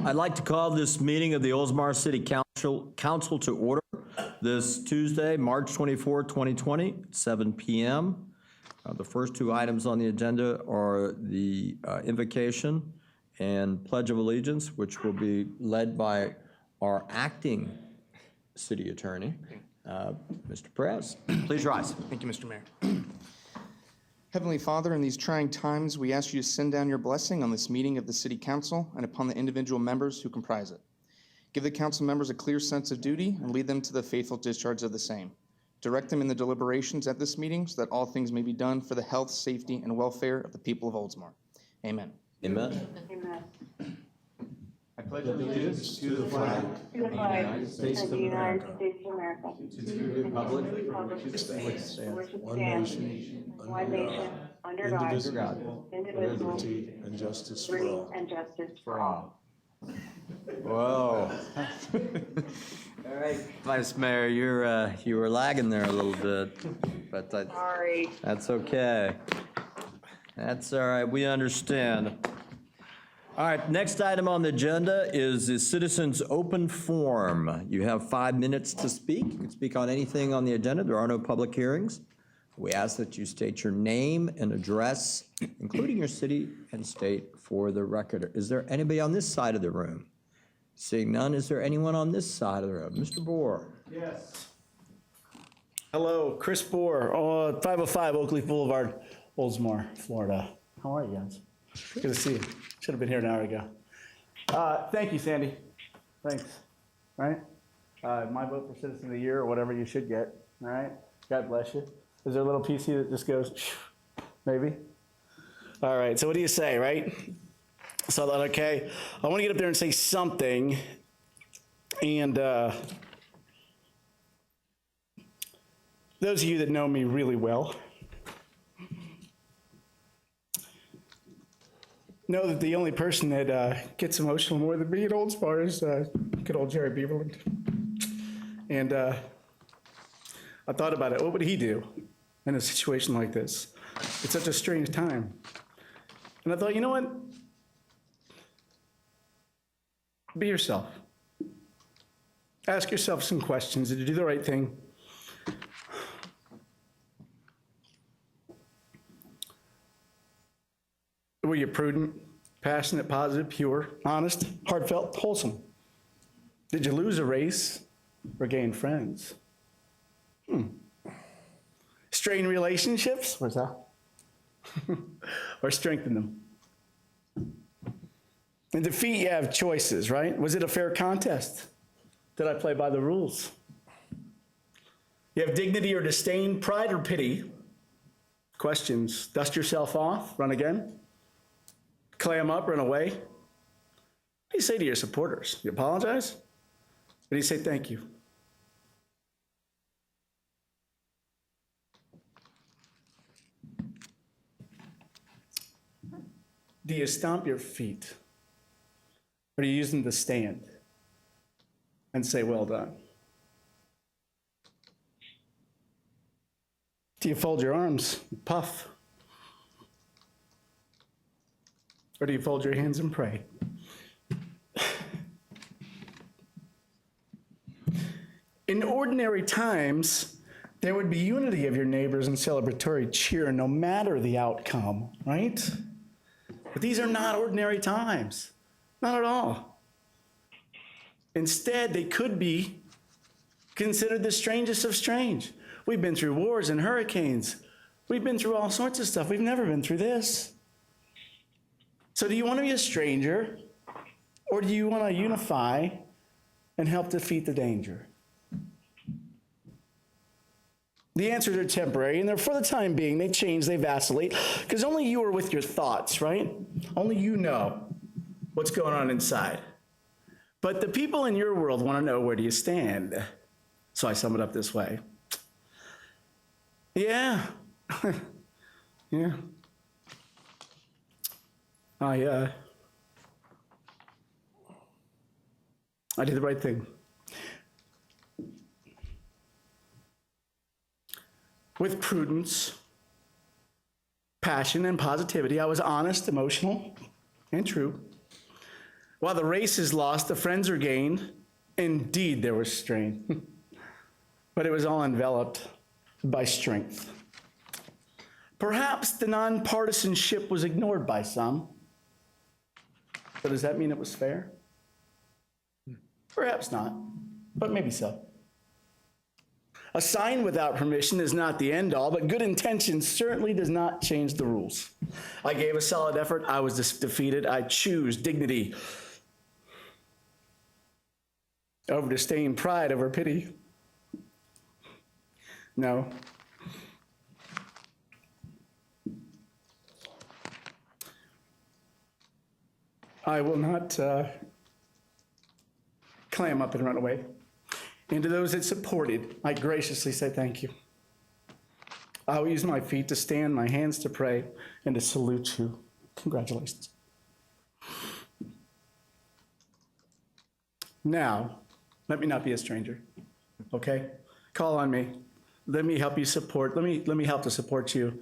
I'd like to call this meeting of the Oldsmar City Council to order this Tuesday, March 24, 2020, 7 p.m. The first two items on the agenda are the invocation and Pledge of Allegiance, which will be led by our acting city attorney, Mr. Perez. Please rise. Thank you, Mr. Mayor. Heavenly Father, in these trying times, we ask you to send down your blessing on this meeting of the City Council and upon the individual members who comprise it. Give the council members a clear sense of duty and lead them to the faithful discharge of the same. Direct them in the deliberations at this meeting so that all things may be done for the health, safety, and welfare of the people of Oldsmar. Amen. Amen. Amen. I pledge allegiance to the flag of the United States of America, to the republic which stands one nation, under God, indivisible, and justice for all. Whoa. All right, Vice Mayor, you were lagging there a little bit, but Sorry. that's okay. That's all right, we understand. All right, next item on the agenda is the Citizens Open Forum. You have 5 minutes to speak. You can speak on anything on the agenda. There are no public hearings. We ask that you state your name and address, including your city and state, for the record. Is there anybody on this side of the room? Seeing none, is there anyone on this side of the room? Mr. Bohr. Yes. Hello, Chris Bohr, 505 Oakleaf Boulevard, Oldsmar, Florida. How are you guys? Good to see you. Should have been here an hour ago. Thank you, Sandy. Thanks. All right? My vote for Citizen of the Year, or whatever you should get. All right? God bless you. Is there a little PC that just goes, maybe? All right, so what do you say, right? So I thought, okay, I want to get up there and say something. And those of you that know me really well know that the only person that gets emotional more than me at Oldsmar is good old Jerry Beaverland. And I thought about it. What would he do in a situation like this? It's such a strange time. And I thought, you know what? Be yourself. Ask yourself some questions. Did you do the right thing? Were you prudent, passionate, positive, pure, honest, heartfelt, wholesome? Did you lose a race or gain friends? Strain relationships? What's that? Or strengthen them? In defeat, you have choices, right? Was it a fair contest? Did I play by the rules? You have dignity or disdain, pride or pity? Questions. Dust yourself off, run again? Clam up, run away? What do you say to your supporters? You apologize? Or do you say thank you? Do you stomp your feet? Or do you use them to stand and say, well done? Do you fold your arms and puff? Or do you fold your hands and pray? In ordinary times, there would be unity of your neighbors and celebratory cheer no matter the outcome, right? But these are not ordinary times, not at all. Instead, they could be considered the strangest of strange. We've been through wars and hurricanes. We've been through all sorts of stuff. We've never been through this. So do you want to be a stranger, or do you want to unify and help defeat the danger? The answers are temporary, and they're for the time being. They change, they vacillate, because only you are with your thoughts, right? Only you know what's going on inside. But the people in your world want to know, where do you stand? So I sum it up this way. Yeah. Yeah. I did the right thing. With prudence, passion, and positivity, I was honest, emotional, and true. While the race is lost, the friends are gained. Indeed, there was strain, but it was all enveloped by strength. Perhaps the nonpartisanship was ignored by some, but does that mean it was fair? Perhaps not, but maybe so. A sign without permission is not the end all, but good intention certainly does not change the rules. I gave a solid effort. I was defeated. I choose dignity over disdain, pride over pity. No. I will not clam up and run away. And to those that supported, I graciously say thank you. I will use my feet to stand, my hands to pray, and to salute you. Congratulations. Now, let me not be a stranger, okay? Call on me. Let me help you support, let me help to support you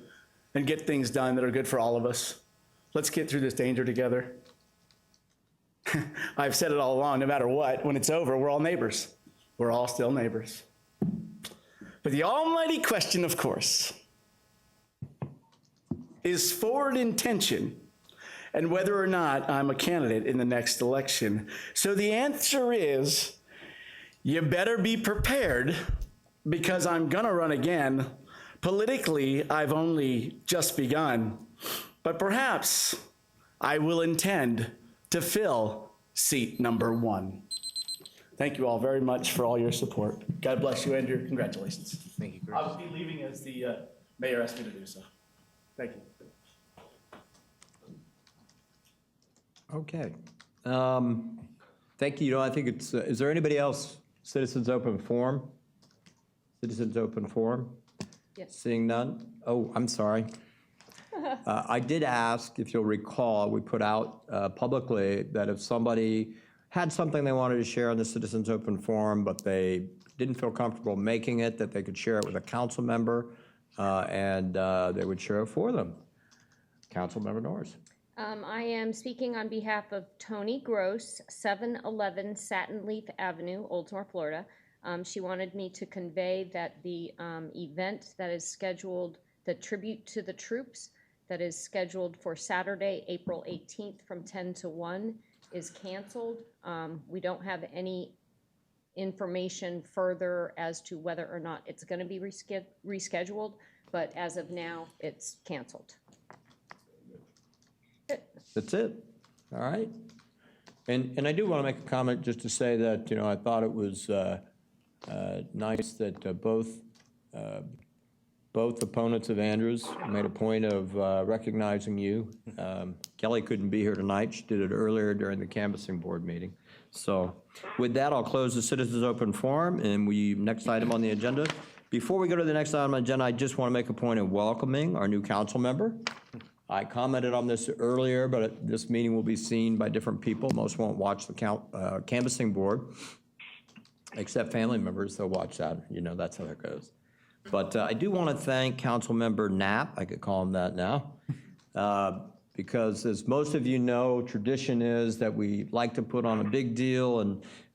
and get things done that are good for all of us. Let's get through this danger together. I've said it all along, no matter what, when it's over, we're all neighbors. We're all still neighbors. But the almighty question, of course, is forward intention and whether or not I'm a candidate in the next election. So the answer is, you better be prepared, because I'm gonna run again. Politically, I've only just begun, but perhaps I will intend to fill seat number 1. Thank you all very much for all your support. God bless you, Andrew. Congratulations. Thank you, Chris. I'll be leaving as the mayor asked me to do so. Thank you. Okay. Thank you. You know, I think it's, is there anybody else? Citizens Open Forum? Citizens Open Forum? Yes. Seeing none? Oh, I'm sorry. I did ask, if you'll recall, we put out publicly that if somebody had something they wanted to share on the Citizens Open Forum, but they didn't feel comfortable making it, that they could share it with a council member, and they would share it for them. Councilmember Norris. I am speaking on behalf of Tony Gross, 711 Satin Leaf Avenue, Oldsmar, Florida. She wanted me to convey that the event that is scheduled, the tribute to the troops, that is scheduled for Saturday, April 18th from 10 to 1 is canceled. We don't have any information further as to whether or not it's going to be rescheduled, but as of now, it's canceled. That's it. All right. And I do want to make a comment just to say that, you know, I thought it was nice that both opponents of Andrews made a point of recognizing you. Kelly couldn't be here tonight. She did it earlier during the canvassing board meeting. So with that, I'll close the Citizens Open Forum, and next item on the agenda. Before we go to the next item on the agenda, I just want to make a point of welcoming our new council member. I commented on this earlier, but this meeting will be seen by different people. Most won't watch the canvassing board, except family members. They'll watch that. You know, that's how that goes. But I do want to thank Councilmember Knapp, I could call him that now, because as most of you know, tradition is that we like to put on a big deal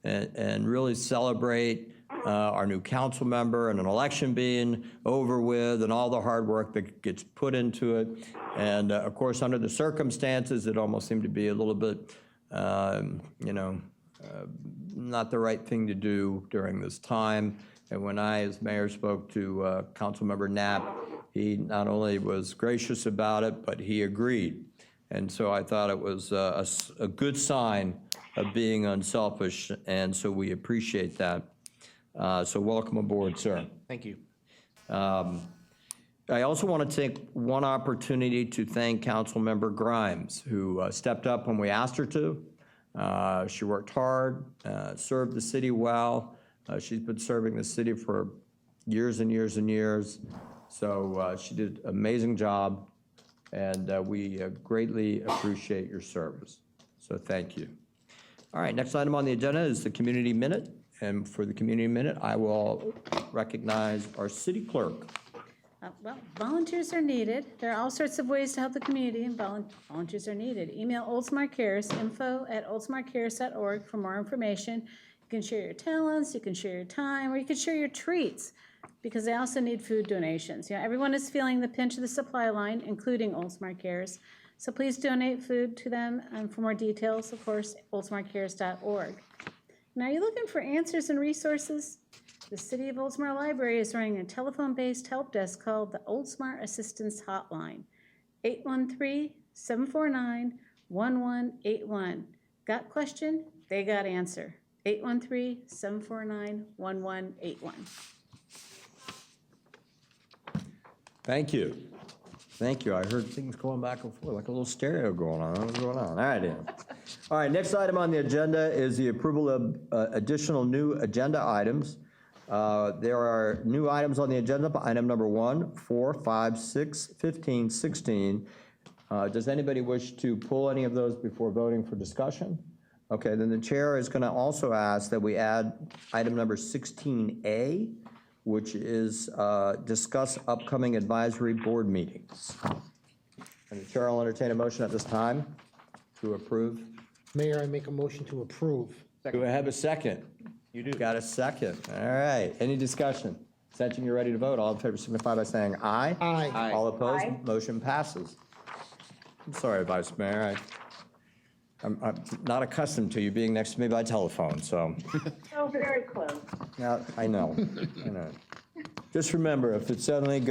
and really celebrate our new council member and an election being over with and all the hard work that gets put into it. And of course, under the circumstances, it almost seemed to be a little bit, you know, not the right thing to do during this time. And when I, as mayor, spoke to Councilmember Knapp, he not only was gracious about it, but he agreed. And so I thought it was a good sign of being unselfish, and so we appreciate that. So welcome aboard, sir. Thank you. I also want to take one opportunity to thank Councilmember Grimes, who stepped up when we asked her to. She worked hard, served the city well. She's been serving the city for years and years and years. So she did an amazing job, and we greatly appreciate your service. So thank you. All right, next item on the agenda is the Community Minute. And for the Community Minute, I will recognize our city clerk. Well, volunteers are needed. There are all sorts of ways to help the community, and volunteers are needed. Email Oldsmar Cares, info@oldsmarcares.org for more information. You can share your talents, you can share your time, or you can share your treats, because they also need food donations. Everyone is feeling the pinch of the supply line, including Oldsmar Cares. So please donate food to them. And for more details, of course, oldsmarcares.org. Now, are you looking for answers and resources? The City of Oldsmar Library is running a telephone-based help desk called the Oldsmar Assistance Hotline, 813-749-1181. Got question? They got answer. 813-749-1181. Thank you. Thank you. I heard things going back and forth, like a little stereo going on. What's going on? All right, Dan. All right, next item on the agenda is the approval of additional new agenda items. There are new items on the agenda. Item number 1, 4, 5, 6, 15, 16. Does anybody wish to pull any of those before voting for discussion? Okay, then the chair is going to also ask that we add item number 16A, which is discuss upcoming advisory board meetings. And the chair will entertain a motion at this time to approve. Mayor, I make a motion to approve. Do I have a second? You do. Got a second. All right. Any discussion? Sensing you're ready to vote, all in favor signify by saying aye. Aye. All opposed, Aye. motion passes. I'm sorry, Vice Mayor. I'm not accustomed to you being next to me by telephone, so. Oh, very close. Now, I know. Just remember, if it suddenly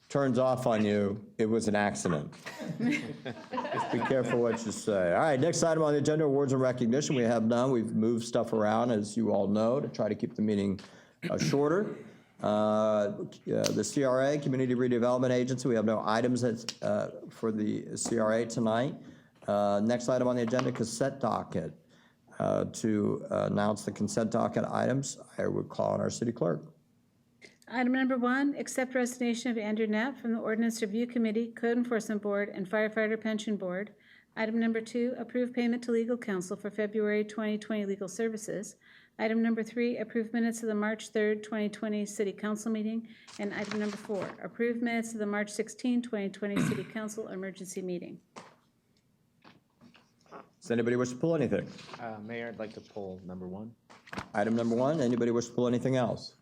turns off on you, it was an accident. Just be careful what you say. All right, next item on the agenda, awards and recognition. We have none. We've moved stuff around, as you all know, to try to keep the meeting shorter. The CRA, Community Redevelopment Agency, we have no items for the CRA tonight. Next item on the agenda, consent docket. To announce the consent docket items, I would call on our city clerk. Item number 1, accept resignation of Andrew Knapp from the Ordinance Review Committee, Code Enforcement Board, and Firefighter Pension Board. Item number 2, approve payment to legal counsel for February 2020 legal services. Item number 3, approve minutes of the March 3rd, 2020 City Council meeting. And item number 4, approve minutes of the March 16, 2020 City Council emergency meeting. Does anybody wish to pull anything? Mayor, I'd like to pull number 1. Item number 1, anybody wish to pull anything else?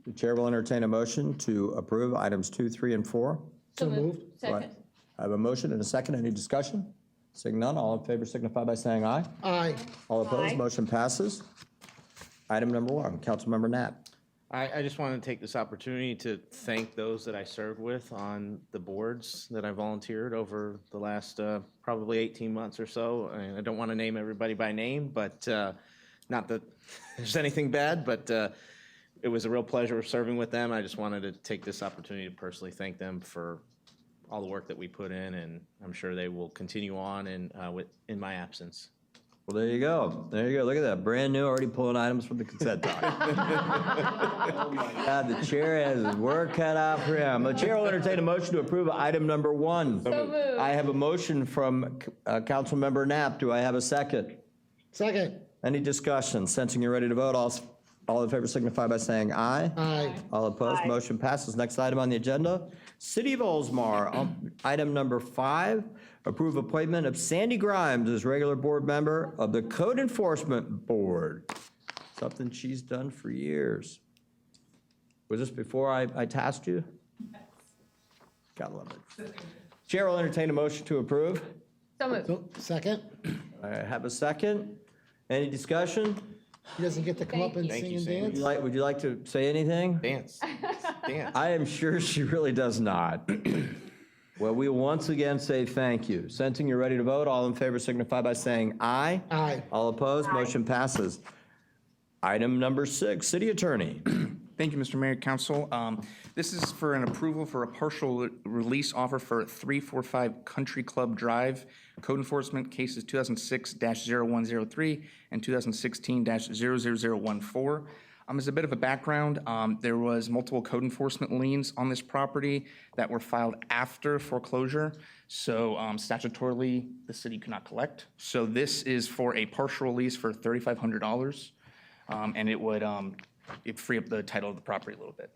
The chair will entertain a motion to approve items 2, 3, and 4. So moved. Second. I have a motion and a second. Any discussion? Seeing none, all in favor signify by saying aye. Aye. All opposed, Aye. motion passes. Item number 1, Councilmember Knapp. I just want to take this opportunity to thank those that I served with on the boards that I volunteered over the last probably 18 months or so. And I don't want to name everybody by name, but not that there's anything bad, but it was a real pleasure serving with them. I just wanted to take this opportunity to personally thank them for all the work that we put in, and I'm sure they will continue on in my absence. Well, there you go. There you go. Look at that. Brand new, already pulling items from the consent docket. God, the chair has his work cut out for him. The chair will entertain a motion to approve item number 1. So moved. I have a motion from Councilmember Knapp. Do I have a second? Second. Any discussion? Sensing you're ready to vote, all in favor signify by saying aye. Aye. All opposed, Aye. motion passes. Next item on the agenda, City of Oldsmar. Item number 5, approve appointment of Sandy Grimes as regular board member of the Code Enforcement Board. Something she's done for years. Was this before I tasked you? Gotta love it. Chair will entertain a motion to approve. So moved. So, second. I have a second. Any discussion? He doesn't get to come up and Thank sing you, and Sandy. dance? Would you like to say anything? Dance. Dance. I am sure she really does not. Well, we once again say thank you. Sensing you're ready to vote, all in favor signify by saying aye. Aye. All opposed, motion passes. Item number 6, City Attorney. Thank you, Mr. Mayor, Council. This is for an approval for a partial release offer for 345 Country Club Drive. Code enforcement cases 2006-0103 and 2016-00014. As a bit of a background, there was multiple code enforcement liens on this property that were filed after foreclosure. So statutorily, the city could not collect. So this is for a partial release for $3,500. And it would it'd free up the title of the property a little bit.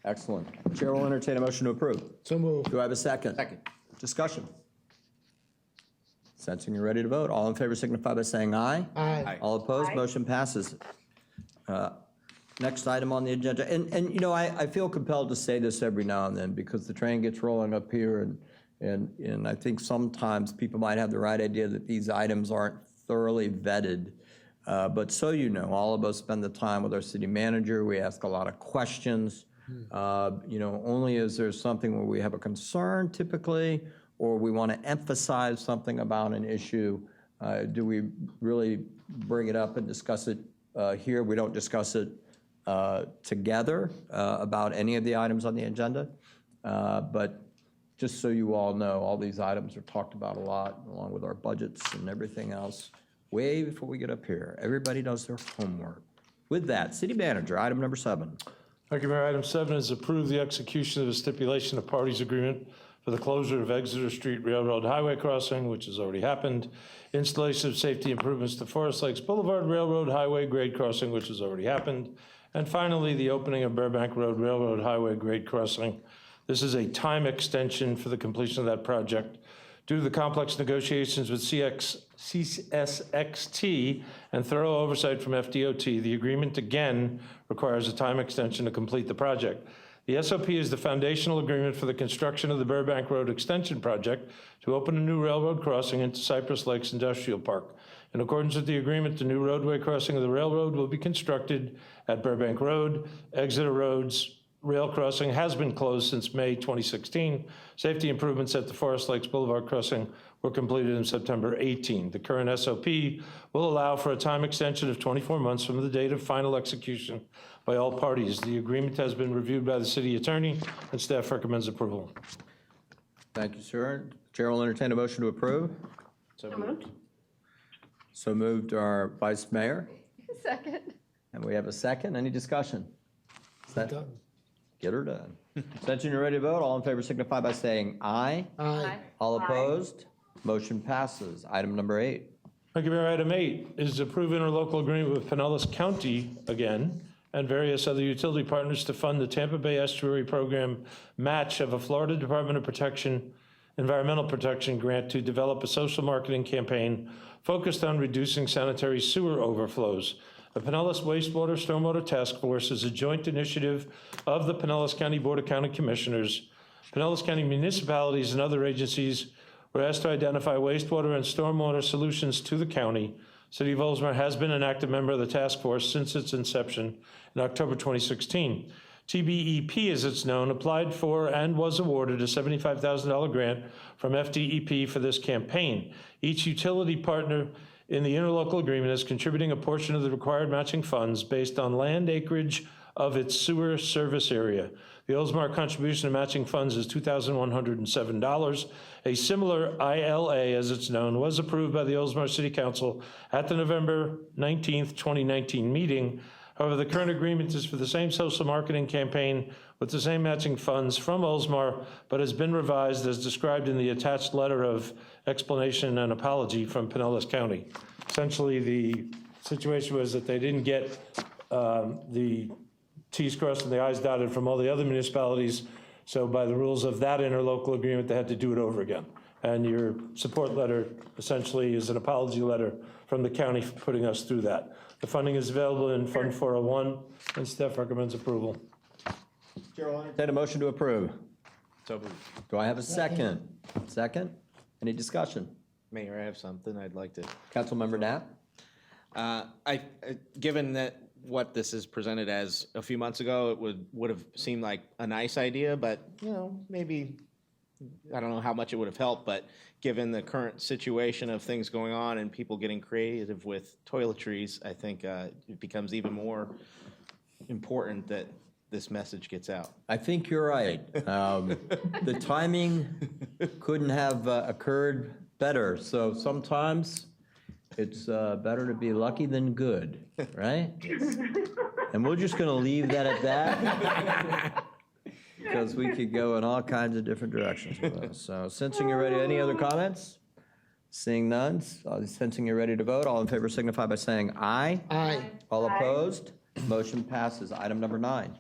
Excellent. Chair will entertain a motion to approve. So moved. Do I have a second? Second. Discussion. Sensing you're ready to vote. All in favor signify by saying aye. Aye. All opposed, Aye. motion passes. Next item on the agenda, and you know, I feel compelled to say this every now and then because the train gets rolling up here and I think sometimes people might have the right idea that these items aren't thoroughly vetted. But so you know, all of us spend the time with our city manager. We ask a lot of questions. You know, only is there something where we have a concern typically, or we want to emphasize something about an issue, do we really bring it up and discuss it here? We don't discuss it together about any of the items on the agenda. But just so you all know, all these items are talked about a lot, along with our budgets and everything else, way before we get up here. Everybody does their homework. With that, city manager, item number 7. Thank you, Mayor. Item 7 is approve the execution of a stipulation of parties agreement for the closure of Exeter Street Railroad Highway Crossing, which has already happened, installation of safety improvements to Forest Lakes Boulevard Railroad Highway Grade Crossing, which has already happened, and finally, the opening of Burbank Road Railroad Highway Grade Crossing. This is a time extension for the completion of that project. Due to the complex negotiations with CSXT and thorough oversight from FDOT, the agreement again requires a time extension to complete the project. The SOP is the foundational agreement for the construction of the Burbank Road Extension Project to open a new railroad crossing into Cypress Lakes Industrial Park. In accordance with the agreement, the new roadway crossing of the railroad will be constructed at Burbank Road. Exeter Road's rail crossing has been closed since May 2016. Safety improvements at the Forest Lakes Boulevard crossing were completed in September 18. The current SOP will allow for a time extension of 24 months from the date of final execution by all parties. The agreement has been reviewed by the city attorney, and staff recommends approval. Thank you, sir. Chair will entertain a motion to approve. So moved. So moved our vice mayor, Second. and we have a second. Any discussion? Is that- Done. Get her done. Since you're ready to vote, all in favor signify by saying aye. Aye. All opposed? Motion passes. Item number 8. Thank you, Mayor. Item 8 is to approve interlocal agreement with Pinellas County again and various other utility partners to fund the Tampa Bay Estuary Program match of a Florida Department of Environmental Protection grant to develop a social marketing campaign focused on reducing sanitary sewer overflows. The Pinellas Wastewater Stormwater Task Force is a joint initiative of the Pinellas County Board of County Commissioners. Pinellas County municipalities and other agencies were asked to identify wastewater and stormwater solutions to the county. City of Oldsmar has been an active member of the task force since its inception in October 2016. TBEP, as it's known, applied for and was awarded a $75,000 grant from FDEP for this campaign. Each utility partner in the interlocal agreement is contributing a portion of the required matching funds based on land acreage of its sewer service area. The Oldsmar contribution to matching funds is $2,107. A similar ILA, as it's known, was approved by the Oldsmar City Council at the November 19th, 2019 meeting. However, the current agreement is for the same social marketing campaign with the same matching funds from Oldsmar, but has been revised as described in the attached letter of explanation and apology from Pinellas County. Essentially, the situation was that they didn't get the T's crossed and the I's dotted from all the other municipalities, so by the rules of that interlocal agreement, they had to do it over again. And your support letter essentially is an apology letter from the county for putting us through that. The funding is available in Fund 401, and staff recommends approval. Chair will entertain a motion to approve. So moved. Do I have a second? Second? Any discussion? Mayor, I have something I'd like to. Councilmember Knapp? Given that what this is presented as a few months ago, it would have seemed like a nice idea, but, you know, maybe, I don't know how much it would have helped, but given the current situation of things going on and people getting creative with toiletries, I think it becomes even more important that this message gets out. I think you're right. The timing couldn't have occurred better, so sometimes it's better to be lucky than good, right? And we're just gonna leave that at that, because we could go in all kinds of different directions with this. So sensing you're ready, any other comments? Seeing none, sensing you're ready to vote, all in favor signify by saying aye. Aye. All opposed? Motion passes. Item number 9.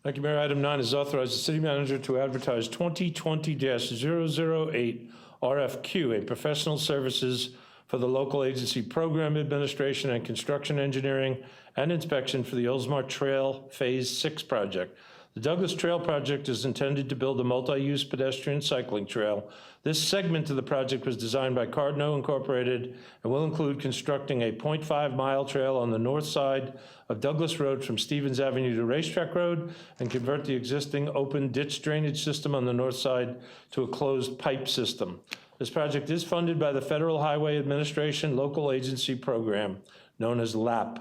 Thank you, Mayor. Item 9 is authorize the city manager to advertise 2020-008 RFQ, a professional services for the local agency program administration and construction engineering and inspection for the Oldsmar Trail Phase 6 project. The Douglas Trail project is intended to build a multi-use pedestrian cycling trail. This segment of the project was designed by Cardno Incorporated and will include constructing a 0.5-mile trail on the north side of Douglas Road from Stevens Avenue to Racetrack Road and convert the existing open ditch drainage system on the north side to a closed pipe system. This project is funded by the Federal Highway Administration Local Agency Program, known as LAP.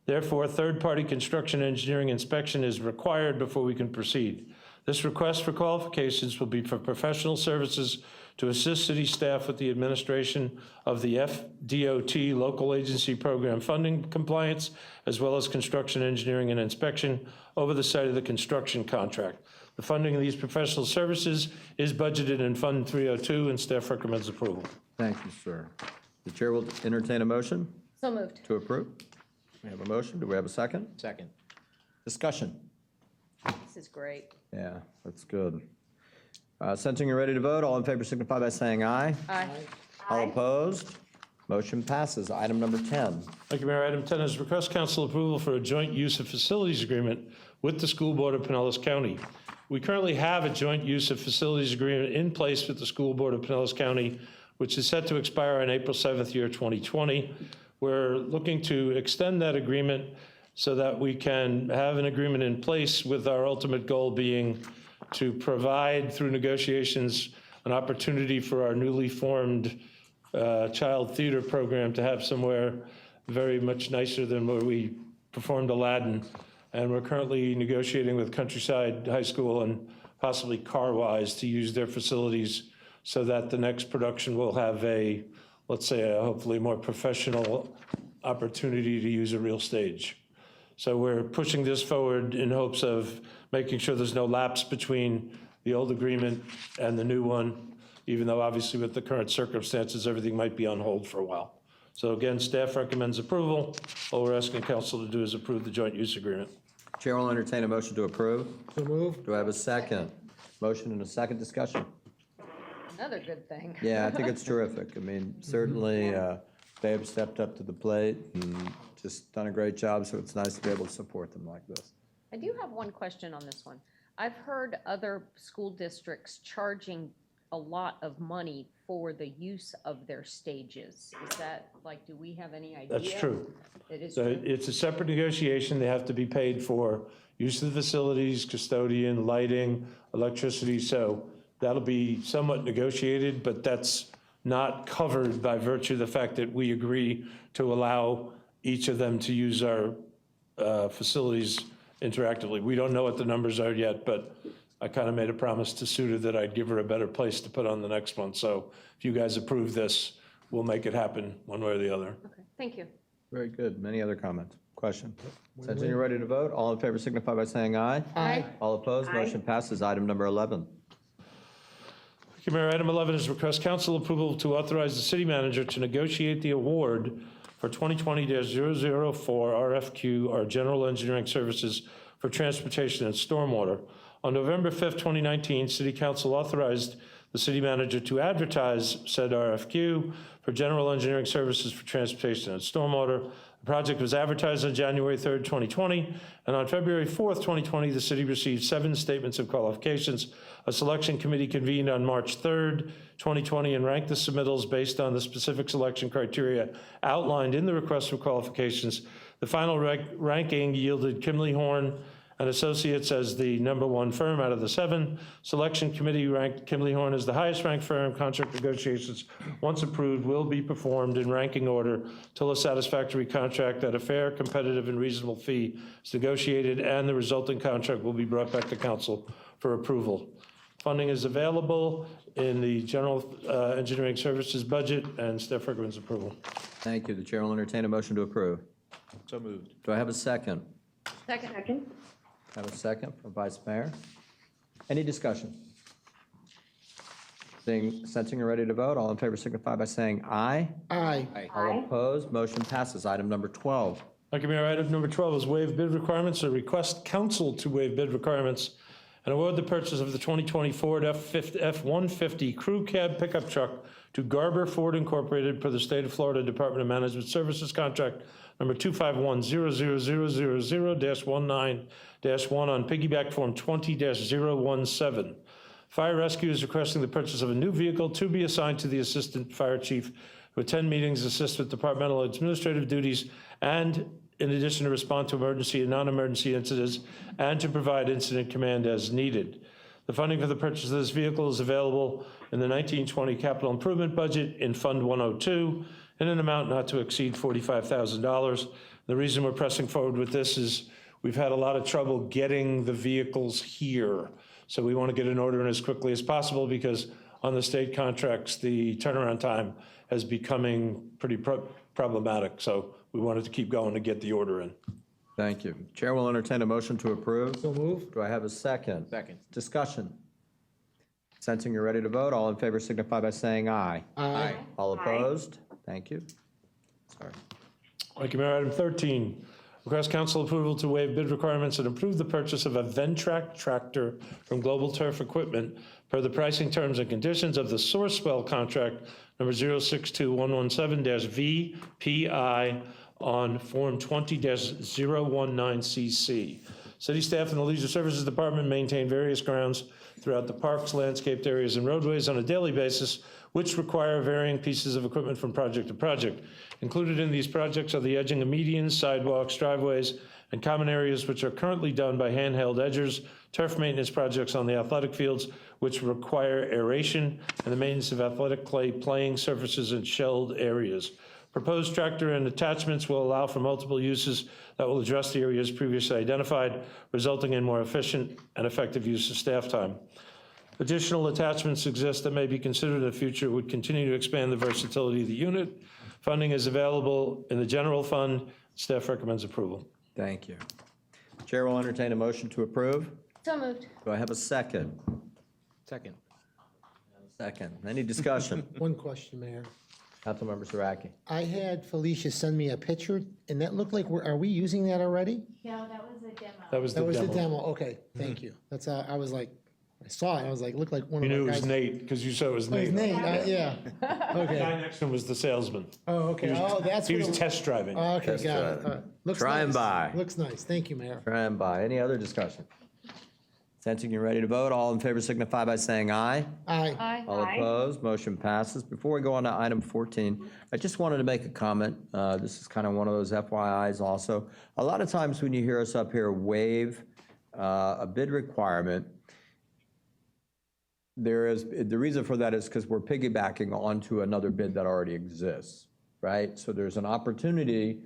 Therefore, third-party construction engineering inspection is required before we can proceed. This request for qualifications will be for professional services to assist city staff with the administration of the FDOT local agency program funding compliance, as well as construction engineering and inspection over the site of the construction contract. The funding of these professional services is budgeted in Fund 302, and staff recommends approval. Thank you, sir. The chair will entertain a motion So moved. to approve. We have a motion. Do we have a second? Second. Discussion. This is great. Yeah, that's good. Sensing you're ready to vote, all in favor signify by saying aye. Aye. All opposed? Motion passes. Item number 10. Thank you, Mayor. Item 10 is request council approval for a joint use of facilities agreement with the School Board of Pinellas County. We currently have a joint use of facilities agreement in place with the School Board of Pinellas County, which is set to expire on April 7th, 2020. We're looking to extend that agreement so that we can have an agreement in place, with our ultimate goal being to provide, through negotiations, an opportunity for our newly formed child theater program to have somewhere very much nicer than where we performed Aladdin. And we're currently negotiating with Countryside High School and possibly Carwise to use their facilities so that the next production will have a, let's say, a hopefully more professional opportunity to use a real stage. So we're pushing this forward in hopes of making sure there's no lapse between the old agreement and the new one, even though obviously with the current circumstances, everything might be on hold for a while. So again, staff recommends approval. All we're asking council to do is approve the joint use agreement. Chair will entertain a motion to approve. So moved. Do I have a second? Motion and a second discussion. Another good thing. Yeah, I think it's terrific. I mean, certainly they have stepped up to the plate and just done a great job, so it's nice to be able to support them like this. I do have one question on this one. I've heard other school districts charging a lot of money for the use of their stages. Is that, like, do we have any idea? That's true. It is So true? it's a separate negotiation. They have to be paid for use of the facilities, custodian, lighting, electricity. So that'll be somewhat negotiated, but that's not covered by virtue of the fact that we agree to allow each of them to use our facilities interactively. We don't know what the numbers are yet, but I kind of made a promise to Suda that I'd give her a better place to put on the next one. So if you guys approve this, we'll make it happen one way or the other. Okay, thank you. Very good. Many other comments? Question? Since you're ready to vote, all in favor signify by saying aye. Aye. All opposed? Motion passes. Item number 11. Thank you, Mayor. Item 11 is request council approval to authorize the city manager to negotiate the award for 2020-004 RFQ, our general engineering services for transportation and stormwater. On November 5th, 2019, City Council authorized the city manager to advertise said RFQ for general engineering services for transportation and stormwater. The project was advertised on January 3rd, 2020, and on February 4th, 2020, the city received 7 statements of qualifications. A selection committee convened on March 3rd, 2020, and ranked the submittals based on the specific selection criteria outlined in the request for qualifications. The final ranking yielded Kimley Horn and Associates as the #1 firm out of the 7. Selection committee ranked Kimley Horn as the highest ranked firm. Contract negotiations, once approved, will be performed in ranking order till a satisfactory contract at a fair, competitive, and reasonable fee is negotiated, and the resulting contract will be brought back to council for approval. Funding is available in the general engineering services budget, and staff recommends approval. Thank you. The chair will entertain a motion to approve. So moved. Do I have a second? Second. I have a second from Vice Mayor. Any discussion? Sensing you're ready to vote, all in favor signify by saying aye. Aye. All opposed, motion passes. Item number 12. Thank you, Mayor. Item number 12 is waive bid requirements, or request council to waive bid requirements and award the purchase of the 2020 Ford F-150 crew cab pickup truck to Garber Ford Incorporated per the State of Florida Department of Management Services contract number 251-00000-19-1 on piggyback form 20-017. Fire Rescue is requesting the purchase of a new vehicle to be assigned to the Assistant Fire Chief who attend meetings, assist with departmental administrative duties, and in addition to respond to emergency and non-emergency incidents, and to provide incident command as needed. The funding for the purchase of this vehicle is available in the 1920 capital improvement budget in Fund 102 in an amount not to exceed $45,000. The reason we're pressing forward with this is we've had a lot of trouble getting the vehicles here. So we want to get an order in as quickly as possible because on the state contracts, the turnaround time is becoming pretty problematic. So we wanted to keep going to get the order in. Thank you. Chair will entertain a motion to approve. So moved. Do I have a second? Second. Discussion. Sensing you're ready to vote, all in favor signify by saying aye. Aye. All opposed? Thank you. Sorry. Thank you, Mayor. Item 13, request council approval to waive bid requirements and approve the purchase of a Ventrac tractor from Global Turf Equipment per the pricing terms and conditions of the Sourcewell contract number 062117-VPI on Form 20-019CC. City staff and the Leisure Services Department maintain various grounds throughout the parks, landscaped areas, and roadways on a daily basis, which require varying pieces of equipment from project to project. Included in these projects are the edging of medians, sidewalks, driveways, and common areas which are currently done by handheld edgers, turf maintenance projects on the athletic fields, which require aeration, and the maintenance of athletic clay playing surfaces and shelled areas. Proposed tractor and attachments will allow for multiple uses that will address the areas previously identified, resulting in more efficient and effective use of staff time. Additional attachments exist that may be considered in the future would continue to expand the versatility of the unit. Funding is available in the general fund. Staff recommends approval. Thank you. Chair will entertain a motion to approve. So moved. Do I have a second? Second. Second. Any discussion? One question, Mayor. Councilmember Saraki. I had Felicia send me a picture, and that looked like, are we using that already? No, that was a demo. That was That the was the demo. demo, okay, thank you. That's, I was like, I saw it, I was like, looked like one You of knew our it was guys. Nate because you said it was Oh, it's Nate. Nate, yeah, The okay. guy next to him was the salesman. Oh, okay, oh, that's He what was it test driving. Oh, okay, Test got it. drive. All right. Looks Try and nice. buy. Looks nice, thank you, Mayor. Try and buy. Any other discussion? Sensing you're ready to vote, all in favor signify by saying aye. Aye. Aye. All opposed, motion passes. Before we go on to item 14, I just wanted to make a comment. This is kind of one of those FYIs also. A lot of times when you hear us up here waive a bid requirement, the reason for that is because we're piggybacking onto another bid that already exists, right? So there's an opportunity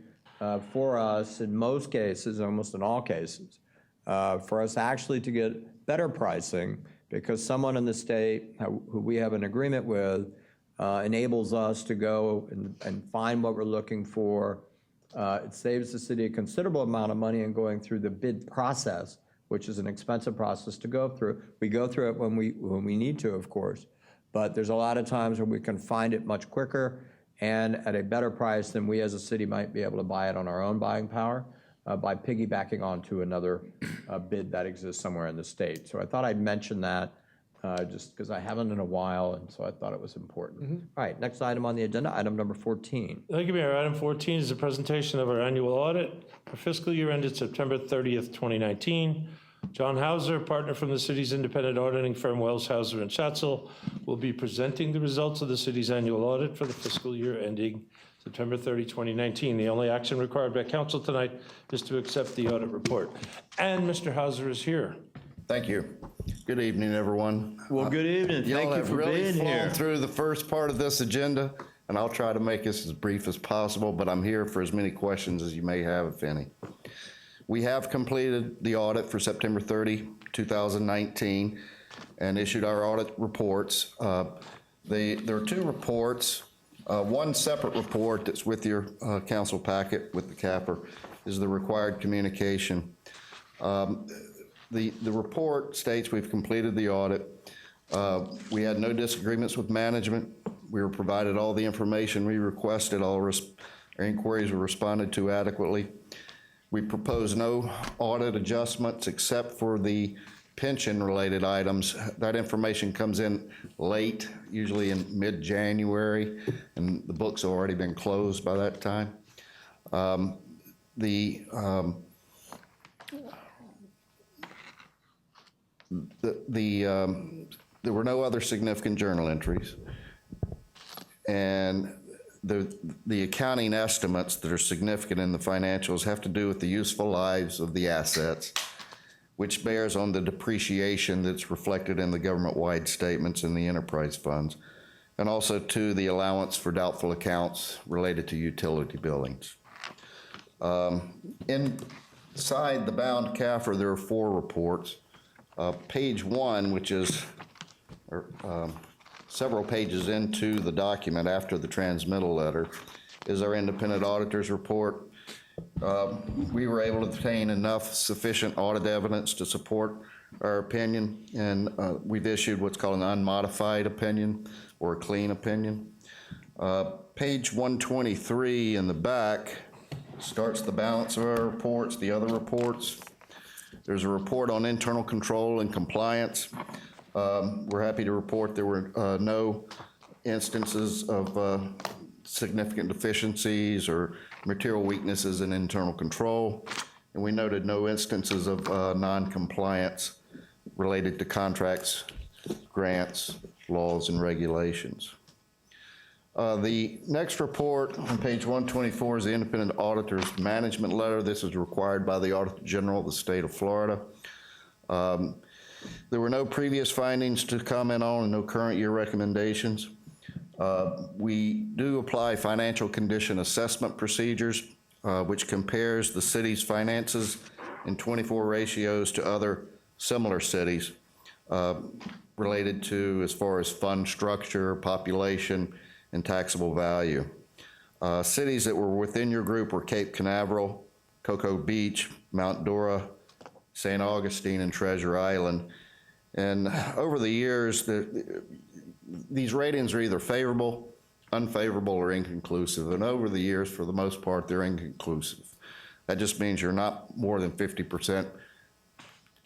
for us in most cases, almost in all cases, for us actually to get better pricing because someone in the state who we have an agreement with enables us to go and find what we're looking for. It saves the city a considerable amount of money in going through the bid process, which is an expensive process to go through. We go through it when we need to, of course, but there's a lot of times where we can find it much quicker and at a better price than we as a city might be able to buy it on our own buying power by piggybacking onto another bid that exists somewhere in the state. So I thought I'd mention that just because I haven't in a while, and so I thought it was important. All right, next item on the agenda, item number 14. Thank you, Mayor. Item 14 is a presentation of our annual audit for fiscal year ended September 30th, 2019. John Hauser, partner from the city's independent auditing firm Wells, Hauser & Schatzel, will be presenting the results of the city's annual audit for the fiscal year ending September 30, 2019. The only action required by council tonight is to accept the audit report. And Mr. Hauser is here. Thank you. Good evening, everyone. Well, good evening. Y'all Thank you have for really being flown here. through the first part of this agenda, and I'll try to make this as brief as possible, but I'm here for as many questions as you may have, if any. We have completed the audit for September 30, 2019, and issued our audit reports. There are two reports. One separate report that's with your council packet with the capper is the required communication. The report states we've completed the audit. We had no disagreements with management. We were provided all the information we requested. All our inquiries were responded to adequately. We propose no audit adjustments except for the pension-related items. That information comes in late, usually in mid-January, and the books have already been closed by that time. There were no other significant journal entries. And the accounting estimates that are significant in the financials have to do with the useful lives of the assets, which bears on the depreciation that's reflected in the government-wide statements and the enterprise funds, and also to the allowance for doubtful accounts related to utility billings. Inside the bound CAFR, there are 4 reports. Page 1, which is several pages into the document after the transmittal letter, is our independent auditor's report. We were able to obtain enough sufficient audit evidence to support our opinion, and we've issued what's called an unmodified opinion or a clean opinion. Page 123 in the back starts the balance of our reports, the other reports. There's a report on internal control and compliance. We're happy to report there were no instances of significant deficiencies or material weaknesses in internal control, and we noted no instances of non-compliance related to contracts, grants, laws, and regulations. The next report on page 124 is the independent auditor's management letter. This is required by the Auditor General of the state of Florida. There were no previous findings to comment on and no current year recommendations. We do apply financial condition assessment procedures, which compares the city's finances in 24 ratios to other similar cities related to as far as fund structure, population, and taxable value. Cities that were within your group were Cape Canaveral, Cocoa Beach, Mount Dora, St. Augustine, and Treasure Island. And over the years, these ratings are either favorable, unfavorable, or inconclusive. And over the years, for the most part, they're inconclusive. That just means you're not more than 50%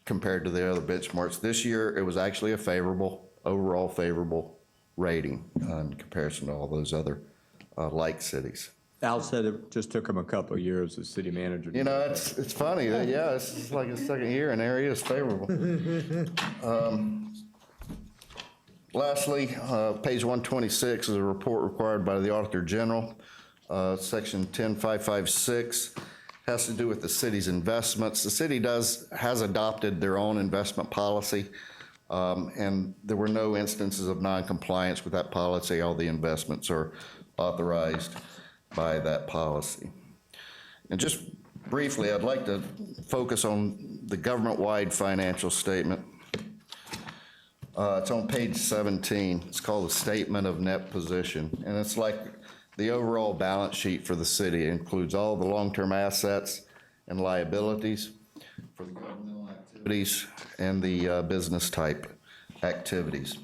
compared to the other benchmarks. This year, it was actually a favorable, overall favorable rating in comparison to all those other like cities. Al said it just took him a couple of years as city manager. You know, it's funny that, yeah, it's like his second year and there he is favorable. Lastly, page 126 is a report required by the Auditor General. Section 10556 has to do with the city's investments. The city has adopted their own investment policy, and there were no instances of non-compliance with that policy. All the investments are authorized by that policy. And just briefly, I'd like to focus on the government-wide financial statement. It's on page 17. It's called the Statement of Net Position, and it's like the overall balance sheet for the city. It includes all the long-term assets and liabilities for the governmental activities and the business type activities.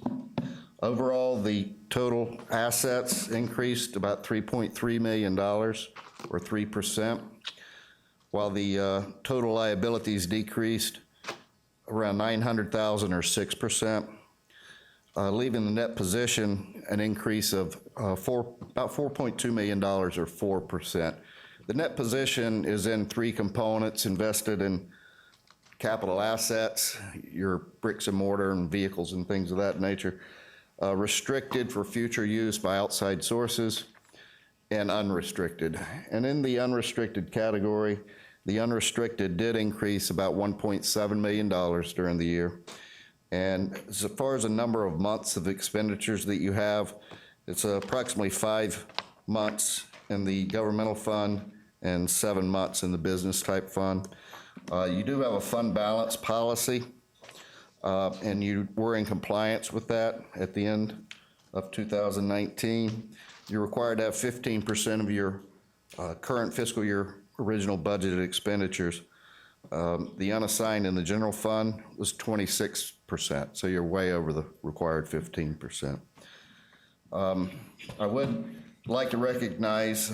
Overall, the total assets increased about $3.3 million, or 3%, while the total liabilities decreased around $900,000, or 6%, leaving the net position an increase of about $4.2 million, or 4%. The net position is in 3 components: invested in capital assets, your bricks and mortar and vehicles and things of that nature, restricted for future use by outside sources, and unrestricted. And in the unrestricted category, the unrestricted did increase about $1.7 million during the year. And as far as the number of months of expenditures that you have, it's approximately 5 months in the governmental fund and 7 months in the business type fund. You do have a fund balance policy, and you were in compliance with that at the end of 2019. You're required to have 15% of your current fiscal year original budgeted expenditures. The unassigned in the general fund was 26%, so you're way over the required 15%. I would like to recognize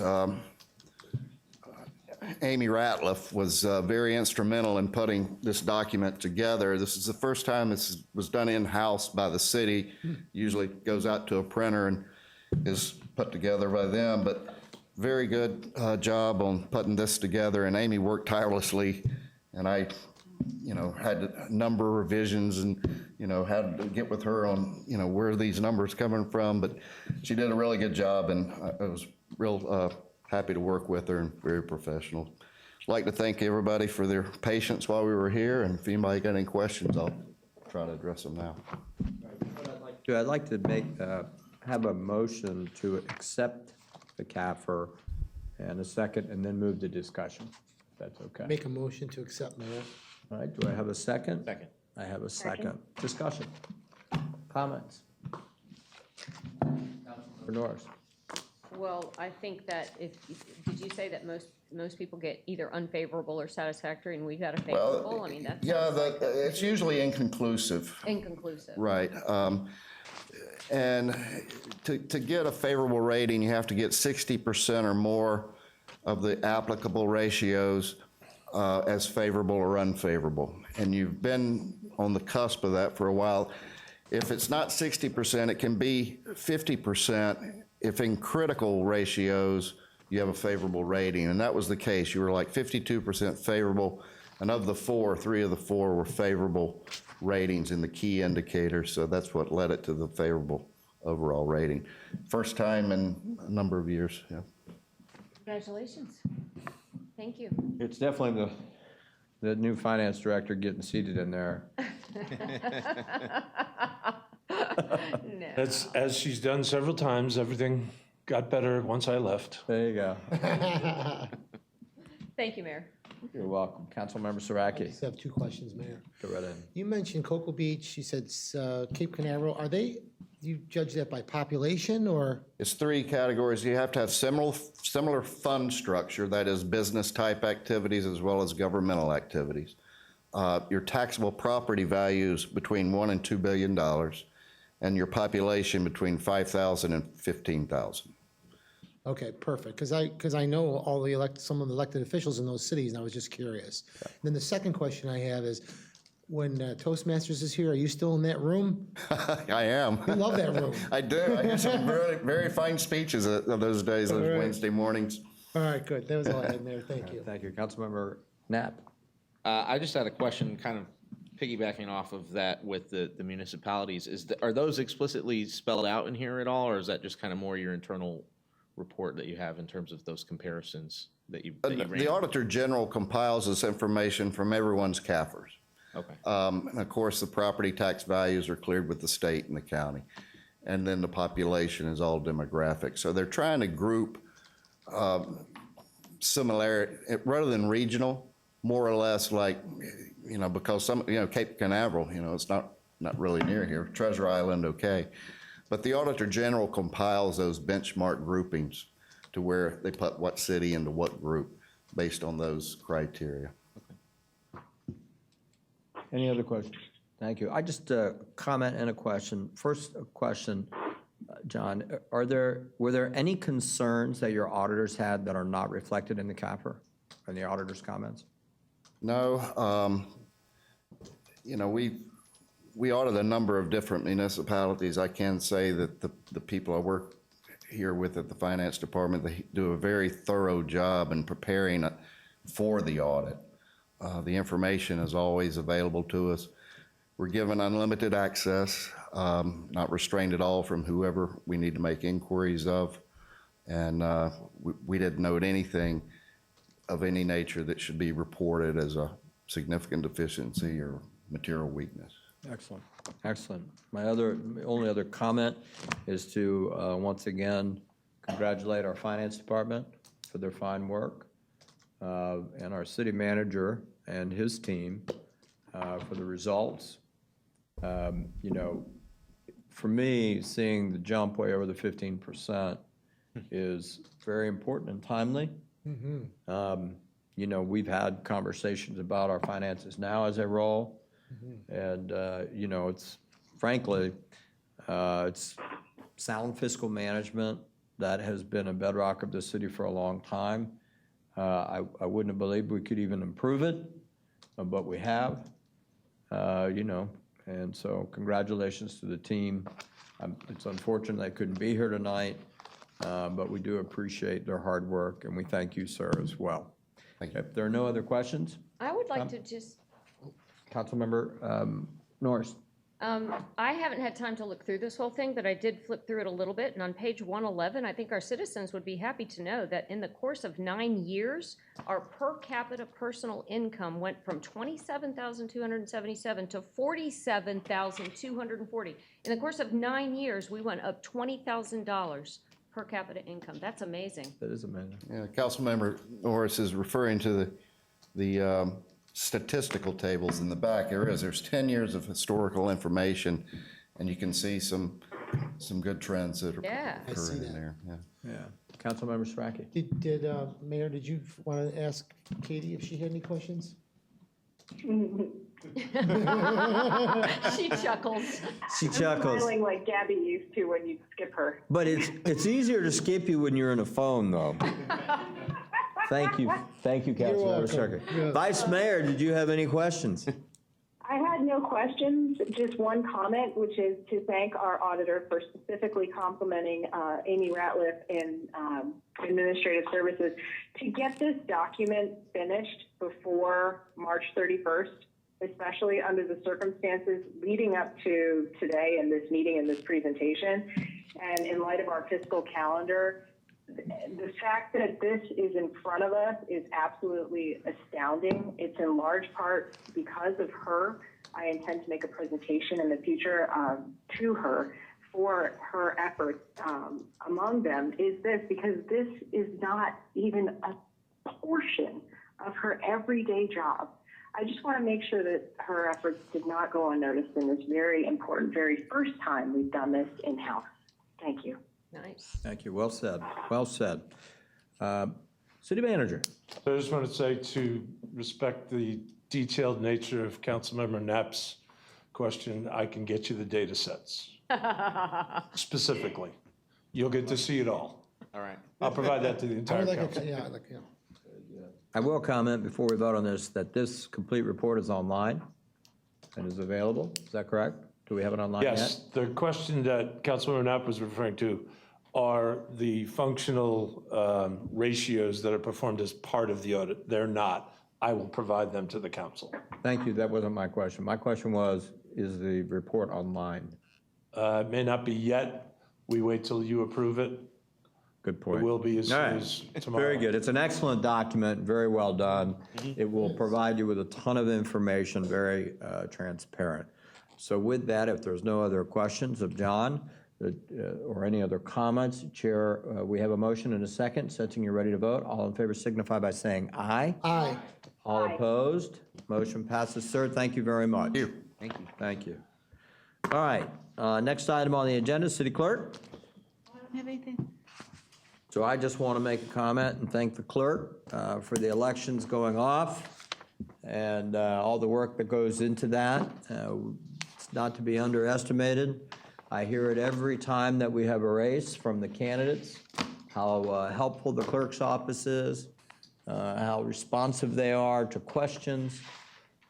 Amy Ratliff was very instrumental in putting this document together. This is the first time this was done in-house by the city. Usually goes out to a printer and is put together by them, but very good job on putting this together, and Amy worked tirelessly, and I, had a number of revisions and, had to get with her on, where these numbers coming from, but she did a really good job, and I was real happy to work with her and very professional. I'd like to thank everybody for their patience while we were here, and if anybody got any questions, I'll try to address them now. I'd like to have a motion to accept the CAFR and a second, and then move to discussion, if that's okay. Make a motion to accept, Mayor. All right, do I have a second? Second. I have a second. Discussion. Comments? Councilmember Norris. Well, I think that did you say that most people get either unfavorable or satisfactory, and we got a favorable? I mean, that's It's usually inconclusive. inconclusive. Right. And to get a favorable rating, you have to get 60% or more of the applicable ratios as favorable or unfavorable. And you've been on the cusp of that for a while. If it's not 60%, it can be 50% if in critical ratios you have a favorable rating. And that was the case. You were like 52% favorable, and of the four, 3 of the 4 were favorable ratings in the key indicators, so that's what led it to the favorable overall rating. First time in a number of years, yeah. Congratulations. Thank you. It's definitely the new finance director getting seated in there. No. That's, as she's done several times, everything got better once I left. There you go. Thank you, Mayor. You're welcome. Councilmember I Saraki. just have 2 questions, Mayor. Go right in. You mentioned Cocoa Beach, you said Cape Canaveral. You judge that by population or? It's 3 categories. You have to have similar fund structure, that is business type activities as well as governmental activities. Your taxable property values between $1 and $2 billion, and your population between 5,000 and 15,000. Okay, perfect, because I know all some of the elected officials in those cities, and I was just curious. Then the second question I have is, when Toastmasters is here, are you still in that room? I am. I love that room. I do. I hear some very, very fine speeches of those days, those right. Wednesday mornings. All right, good. That was all I had, Mayor. Thank you. Thank you. Councilmember Knapp. I just had a question, kind of piggybacking off of that with the municipalities. Are those explicitly spelled out in here at all, or is that just kind of more your internal report that you have in terms of those comparisons that you ran? The Auditor General compiles this information from everyone's CAFRs. Okay. And of course, the property tax values are cleared with the state and the county. And then the population is all demographic. So they're trying to group similarity, rather than regional, more or less like, because Cape Canaveral, it's not really near here. Treasure Island, okay. But the Auditor General compiles those benchmark groupings to where they put what city into what group based on those criteria. Any other questions? Thank you. I just comment and a question. First question, John, were there any concerns that your auditors had that are not reflected in the CAFR and the auditor's comments? No. We audit a number of different municipalities. I can say that the people I work here with at the finance department, they do a very thorough job in preparing for the audit. The information is always available to us. We're given unlimited access, not restrained at all from whoever we need to make inquiries of. And we didn't note anything of any nature that should be reported as a significant deficiency or material weakness. Excellent, excellent. My only other comment is to, once again, congratulate our finance department for their fine work, and our city manager and his team for the results. For me, seeing the jump way over the 15% is very important and timely. We've had conversations about our finances now as they roll. And, it's frankly, it's sound fiscal management that has been a bedrock of the city for a long time. I wouldn't have believed we could even improve it, but we have, and so congratulations to the team. It's unfortunate they couldn't be here tonight, but we do appreciate their hard work, and we thank you, sir, as well. Thank you. If there are no other questions, I would like to just, Councilmember Norris. I haven't had time to look through this whole thing, but I did flip through it a little bit, and on page 111, I think our citizens would be happy to know that in the course of 9 years, our per capita personal income went from $27,277 to $47,240. In the course of 9 years, we went up $20,000 per capita income. That's amazing. That is amazing. Yeah, Councilmember Norris is referring to the statistical tables in the back. There's 10 years of historical information, and you can see some good trends that are Yeah. I see occurring in that. there. Yeah. Yeah. Councilmember Strachey. Mayor, did you want to ask Katie if she had any questions? She chuckles. She chuckles. Smiling like Gabby used to when you skip her. But it's easier to skip you when you're in a phone, though. Thank you, Councilmember welcome. Strachey. Yes. Vice Mayor, did you have any questions? I had no questions, just one comment, which is to thank our auditor for specifically complimenting Amy Ratliff in Administrative Services to get this document finished before March 31st, especially under the circumstances leading up to today and this meeting and this presentation. And in light of our fiscal calendar, the fact that this is in front of us is absolutely astounding. It's in large part because of her. I intend to make a presentation in the future to her for her efforts. Among them is this, because this is not even a portion of her everyday job. I just want to make sure that her efforts did not go unnoticed in this very important, very first time we've done this in-house. Thank you. Nice. Thank you, well said, well said. City Manager. So I just want to say to respect the detailed nature of Councilmember Knapp's question, I can get you the data sets specifically. You'll get to see it all. All right. I'll provide that to the I entire would like council. I will comment before we vote on this that this complete report is online and is available. Is that correct? Do we have it online yet? Yes, the question that Councilmember Knapp was referring to are the functional ratios that are performed as part of the audit. They're not. I will provide them to the council. Thank you, that wasn't my question. My question was, is the report online? It may not be yet. We wait till you approve it. Good It point. will be as All soon right. as tomorrow. Very good. It's an excellent document, very well done. Mm-hmm. It will provide you with a ton of information, very transparent. So with that, if there's no other questions of John or any other comments, Chair, we have a motion and a second. Sensing you're ready to vote, all in favor signify by saying aye. Aye. All opposed? Motion passes. Sir, thank you very much. Thank you. Thank you. All right, next item on the agenda, City Clerk. I don't have anything. So I just want to make a comment and thank the clerk for the elections going off and all the work that goes into that. It's not to be underestimated. I hear it every time that we have a race from the candidates, how helpful the clerk's office is, how responsive they are to questions.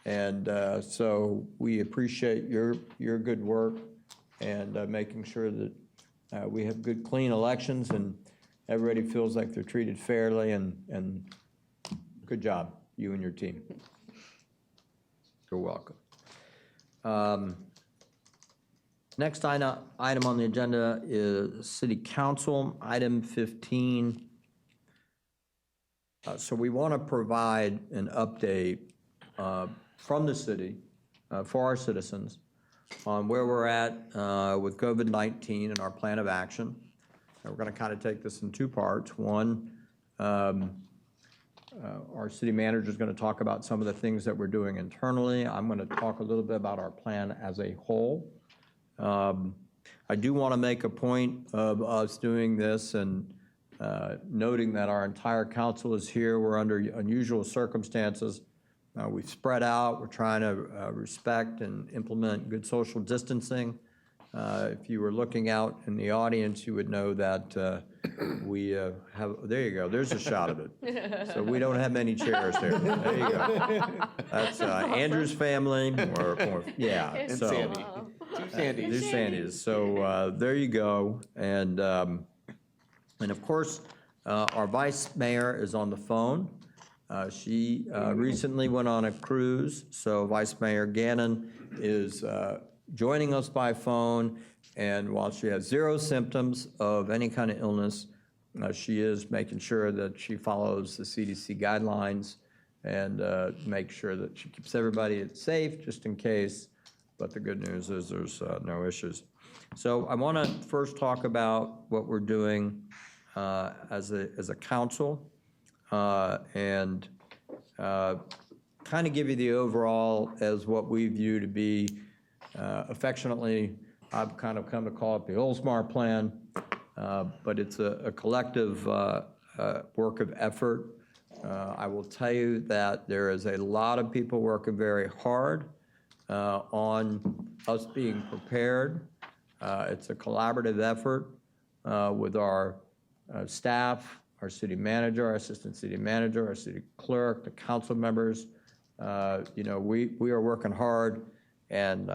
And so we appreciate your good work and making sure that we have good, clean elections and everybody feels like they're treated fairly, and good job, you and your team. You're welcome. Next item on the agenda is City Council, item 15. So we want to provide an update from the city for our citizens on where we're at with COVID-19 and our plan of action. And we're going to kind of take this in two parts. One, our city manager is going to talk about some of the things that we're doing internally. I'm going to talk a little bit about our plan as a whole. I do want to make a point of us doing this and noting that our entire council is here. We're under unusual circumstances. We've spread out. We're trying to respect and implement good social distancing. If you were looking out in the audience, you would know that we have, there you go, there's a shot of it. So we don't have many chairs there. There you go. That's Andrew's family, or yeah. And so- Sandy. Two Sandys. There's Sandy's. So there you go. And of course, our vice mayor is on the phone. She recently went on a cruise, so Vice Mayor Gannon is joining us by phone. And while she has zero symptoms of any kind of illness, she is making sure that she follows the CDC guidelines and make sure that she keeps everybody safe just in case. But the good news is there's no issues. So I want to first talk about what we're doing as a council and kind of give you the overall as what we view to be affectionately, I've kind of come to call it the Oldsmar plan, but it's a collective work of effort. I will tell you that there is a lot of people working very hard on us being prepared. It's a collaborative effort with our staff, our city manager, our assistant city manager, our city clerk, the council members. You know, we are working hard, and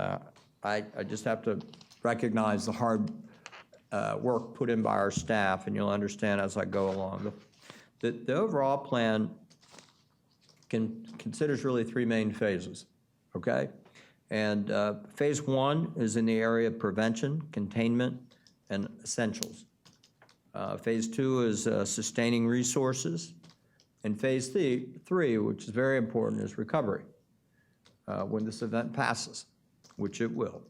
I just have to recognize the hard work put in by our staff, and you'll understand as I go along. The overall plan considers really three main phases, okay? And phase one is in the area of prevention, containment, and essentials. Phase two is sustaining resources. And phase three, which is very important, is recovery when this event passes, which it will.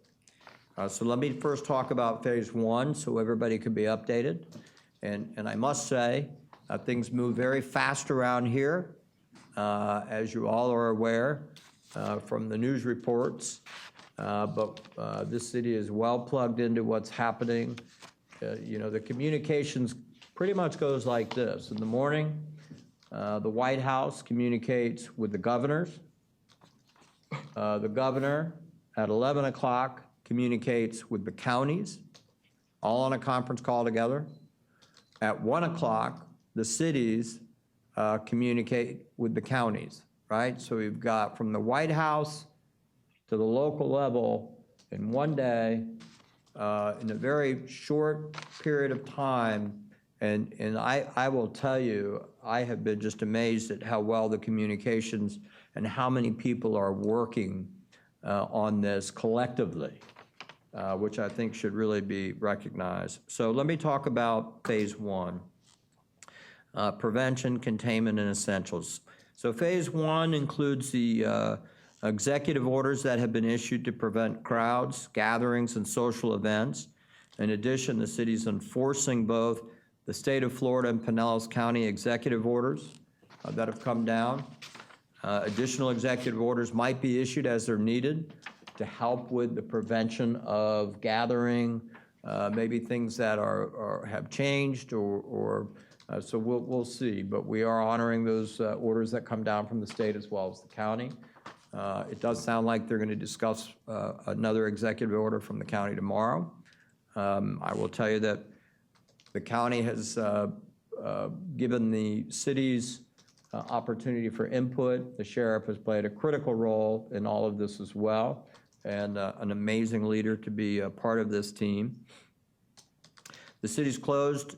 So let me first talk about phase one so everybody can be updated. And I must say, things move very fast around here, as you all are aware from the news reports. But this city is well plugged into what's happening. You know, the communications pretty much goes like this. In the morning, the White House communicates with the governors. The governor at 11 o'clock communicates with the counties, all on a conference call together. At 1 o'clock, the cities communicate with the counties, right? So we've got from the White House to the local level in one day, in a very short period of time. And I will tell you, I have been just amazed at how well the communications and how many people are working on this collectively, which I think should really be recognized. So let me talk about phase one, prevention, containment, and essentials. So phase one includes the executive orders that have been issued to prevent crowds, gatherings, and social events. In addition, the city's enforcing both the state of Florida and Pinellas County executive orders that have come down. Additional executive orders might be issued as they're needed to help with the prevention of gathering, maybe things that have changed so we'll see. But we are honoring those orders that come down from the state as well as the county. It does sound like they're going to discuss another executive order from the county tomorrow. I will tell you that the county has given the cities opportunity for input. The sheriff has played a critical role in all of this as well, and an amazing leader to be a part of this team. The city's closed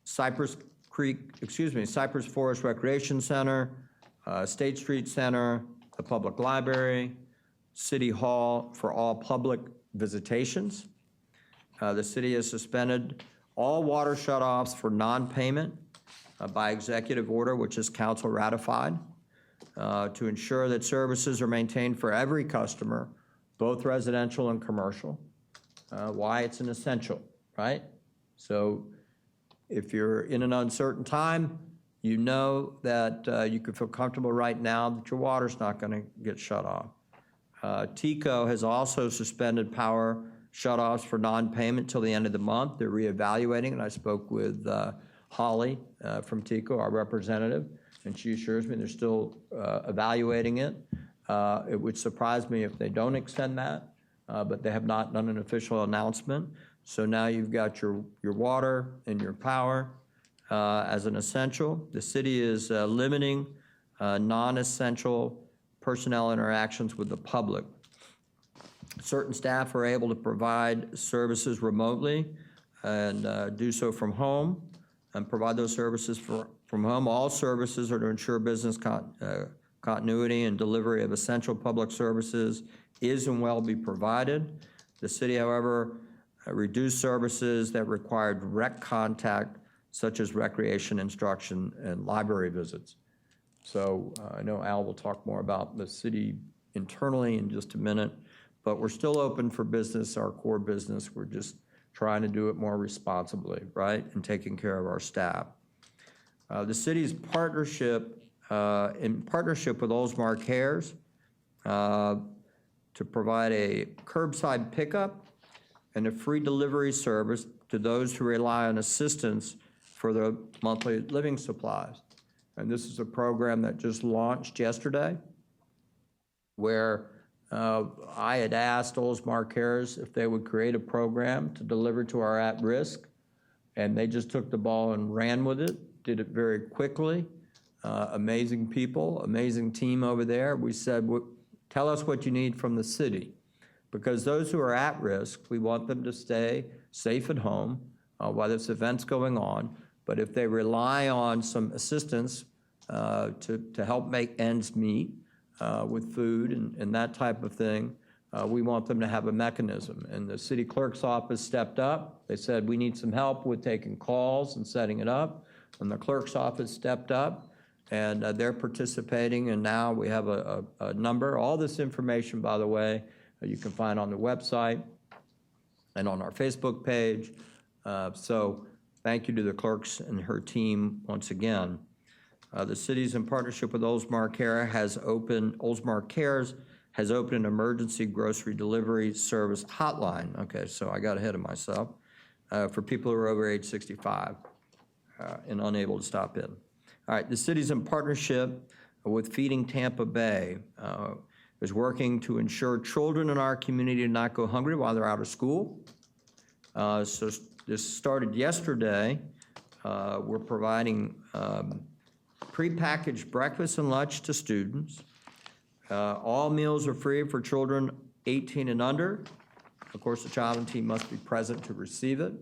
Cypress Forest Recreation Center, State Street Center, the Public Library, City Hall for all public visitations. The city has suspended all water shutoffs for non-payment by executive order, which is council ratified, to ensure that services are maintained for every customer, both residential and commercial. Why? It's an essential, right? So if you're in an uncertain time, you know that you can feel comfortable right now that your water's not going to get shut off. TECO has also suspended power shutoffs for non-payment till the end of the month. They're reevaluating, and I spoke with Holly from TECO, our representative, and she assures me they're still evaluating it. It would surprise me if they don't extend that, but they have not done an official announcement. So now you've got your water and your power as an essential. The city is limiting non-essential personnel interactions with the public. Certain staff are able to provide services remotely and do so from home and provide those services from home. All services are to ensure business continuity and delivery of essential public services is and will be provided. The city, however, reduced services that require direct contact, such as recreation, instruction, and library visits. So I know Al will talk more about the city internally in just a minute, but we're still open for business, our core business. We're just trying to do it more responsibly, right, and taking care of our staff. The city's partnership, in partnership with Oldsmar Cares, to provide a curbside pickup and a free delivery service to those who rely on assistance for their monthly living supplies. And this is a program that just launched yesterday, where I had asked Oldsmar Cares if they would create a program to deliver to our at-risk, and they just took the ball and ran with it, did it very quickly. Amazing people, amazing team over there. We said, tell us what you need from the city, because those who are at risk, we want them to stay safe at home while this event's going on. But if they rely on some assistance to help make ends meet with food and that type of thing, we want them to have a mechanism. And the city clerk's office stepped up. They said, we need some help with taking calls and setting it up. And the clerk's office stepped up, and they're participating. And now we have a number. All this information, by the way, you can find on the website and on our Facebook page. So thank you to the clerks and her team once again. The city's in partnership with Oldsmar Cares has opened an emergency grocery delivery service hotline. Okay, so I got ahead of myself, for people who are over age 65 and unable to stop in. All right, the city's in partnership with Feeding Tampa Bay, is working to ensure children in our community do not go hungry while they're out of school. So this started yesterday. We're providing prepackaged breakfast and lunch to students. All meals are free for children 18 and under. Of course, the child and teen must be present to receive it.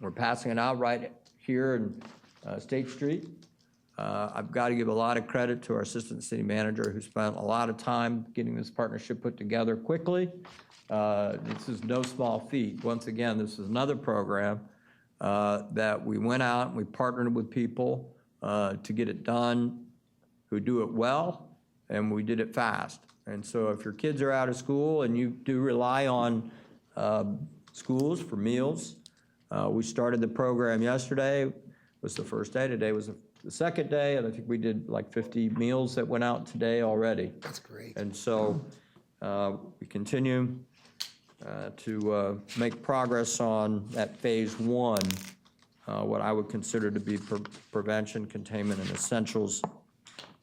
We're passing it out right here in State Street. I've got to give a lot of credit to our assistant city manager, who spent a lot of time getting this partnership put together quickly. This is no small feat. Once again, this is another program that we went out and we partnered with people to get it done, who do it well, and we did it fast. And so if your kids are out of school and you do rely on schools for meals, we started the program yesterday, was the first day. Today was the second day, and I think we did like 50 meals that went out today already. That's great. And so we continue to make progress on that phase one, what I would consider to be prevention, containment, and essentials.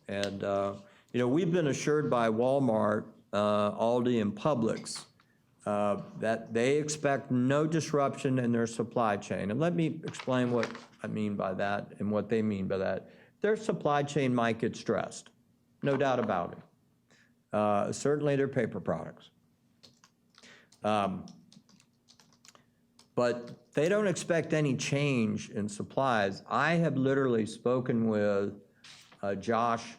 And, you know, we've been assured by Walmart, Aldi, and Publix that they expect no disruption in their supply chain. And let me explain what I mean by that and what they mean by that. Their supply chain might get stressed, no doubt about it. Certainly their paper products. But they don't expect any change in supplies. I have literally spoken with Joshua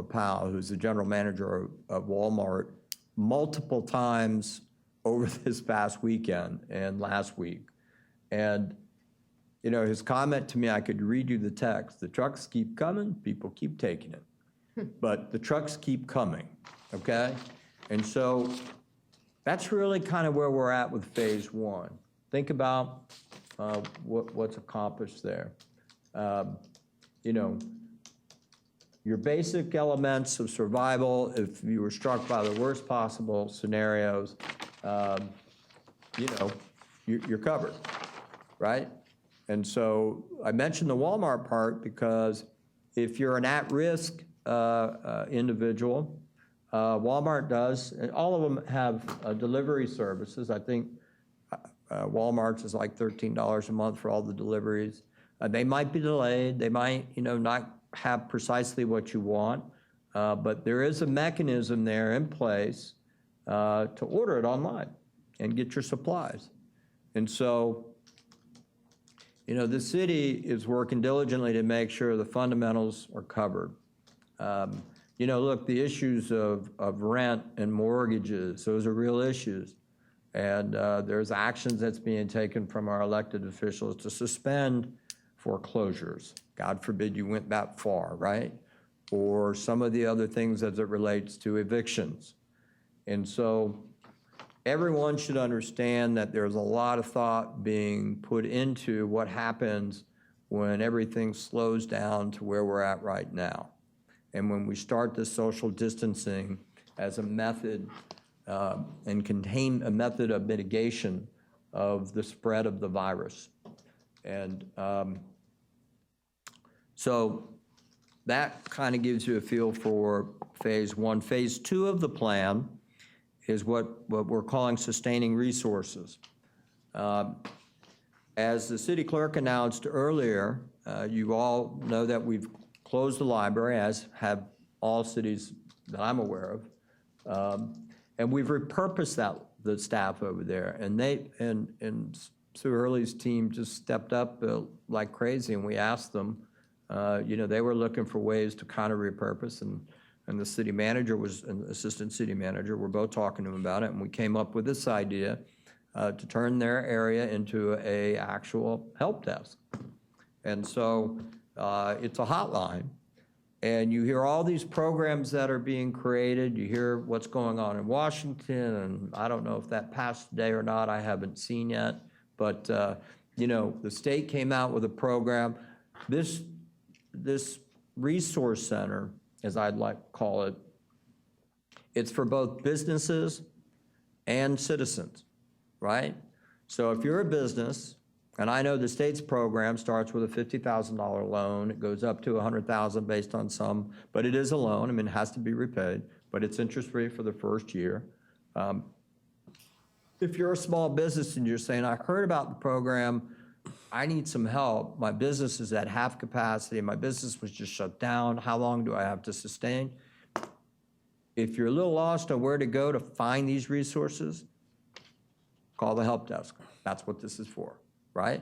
Powell, who's the general manager of Walmart, multiple times over this past weekend and last week. And, you know, his comment to me, I could read you the text. The trucks keep coming, people keep taking it. But the trucks keep coming, okay? And so that's really kind of where we're at with phase one. Think about what's accomplished there. You know, your basic elements of survival, if you were struck by the worst possible scenarios, you know, you're covered, right? And so I mentioned the Walmart part because if you're an at-risk individual, Walmart does, and all of them have delivery services. I think Walmart's is like $13 a month for all the deliveries. They might be delayed, they might, not have precisely what you want, but there is a mechanism there in place to order it online and get your supplies. And so, the city is working diligently to make sure the fundamentals are covered. Look, the issues of rent and mortgages, those are real issues. And there's actions that's being taken from our elected officials to suspend foreclosures. God forbid you went that far, right? Or some of the other things as it relates to evictions. And so everyone should understand that there's a lot of thought being put into what happens when everything slows down to where we're at right now. And when we start this social distancing as a method and a method of mitigation of the spread of the virus. And so that kind of gives you a feel for phase one. Phase two of the plan is what we're calling sustaining resources. As the city clerk announced earlier, you all know that we've closed the library, as have all cities that I'm aware of. And we've repurposed the staff over there. And and Sue Hurley's team just stepped up like crazy, and we asked them, they were looking for ways to kind of repurpose, and the city manager and the assistant city manager were both talking to him about it, and we came up with this idea to turn their area into a actual help desk. And so it's a hotline, and you hear all these programs that are being created. You hear what's going on in Washington, and I don't know if that passed today or not. I haven't seen yet, but the state came out with a program. This resource center, as I'd like to call it, it's for both businesses and citizens, right? So if you're a business, and I know the state's program starts with a $50,000 loan, it goes up to $100,000 based on some, but it is a loan. I mean, it has to be repaid, but it's interest-free for the first year. If you're a small business and you're saying, I heard about the program, I need some help. My business is at half capacity. My business was just shut down. How long do I have to sustain? If you're a little lost on where to go to find these resources, call the help desk. That's what this is for, right?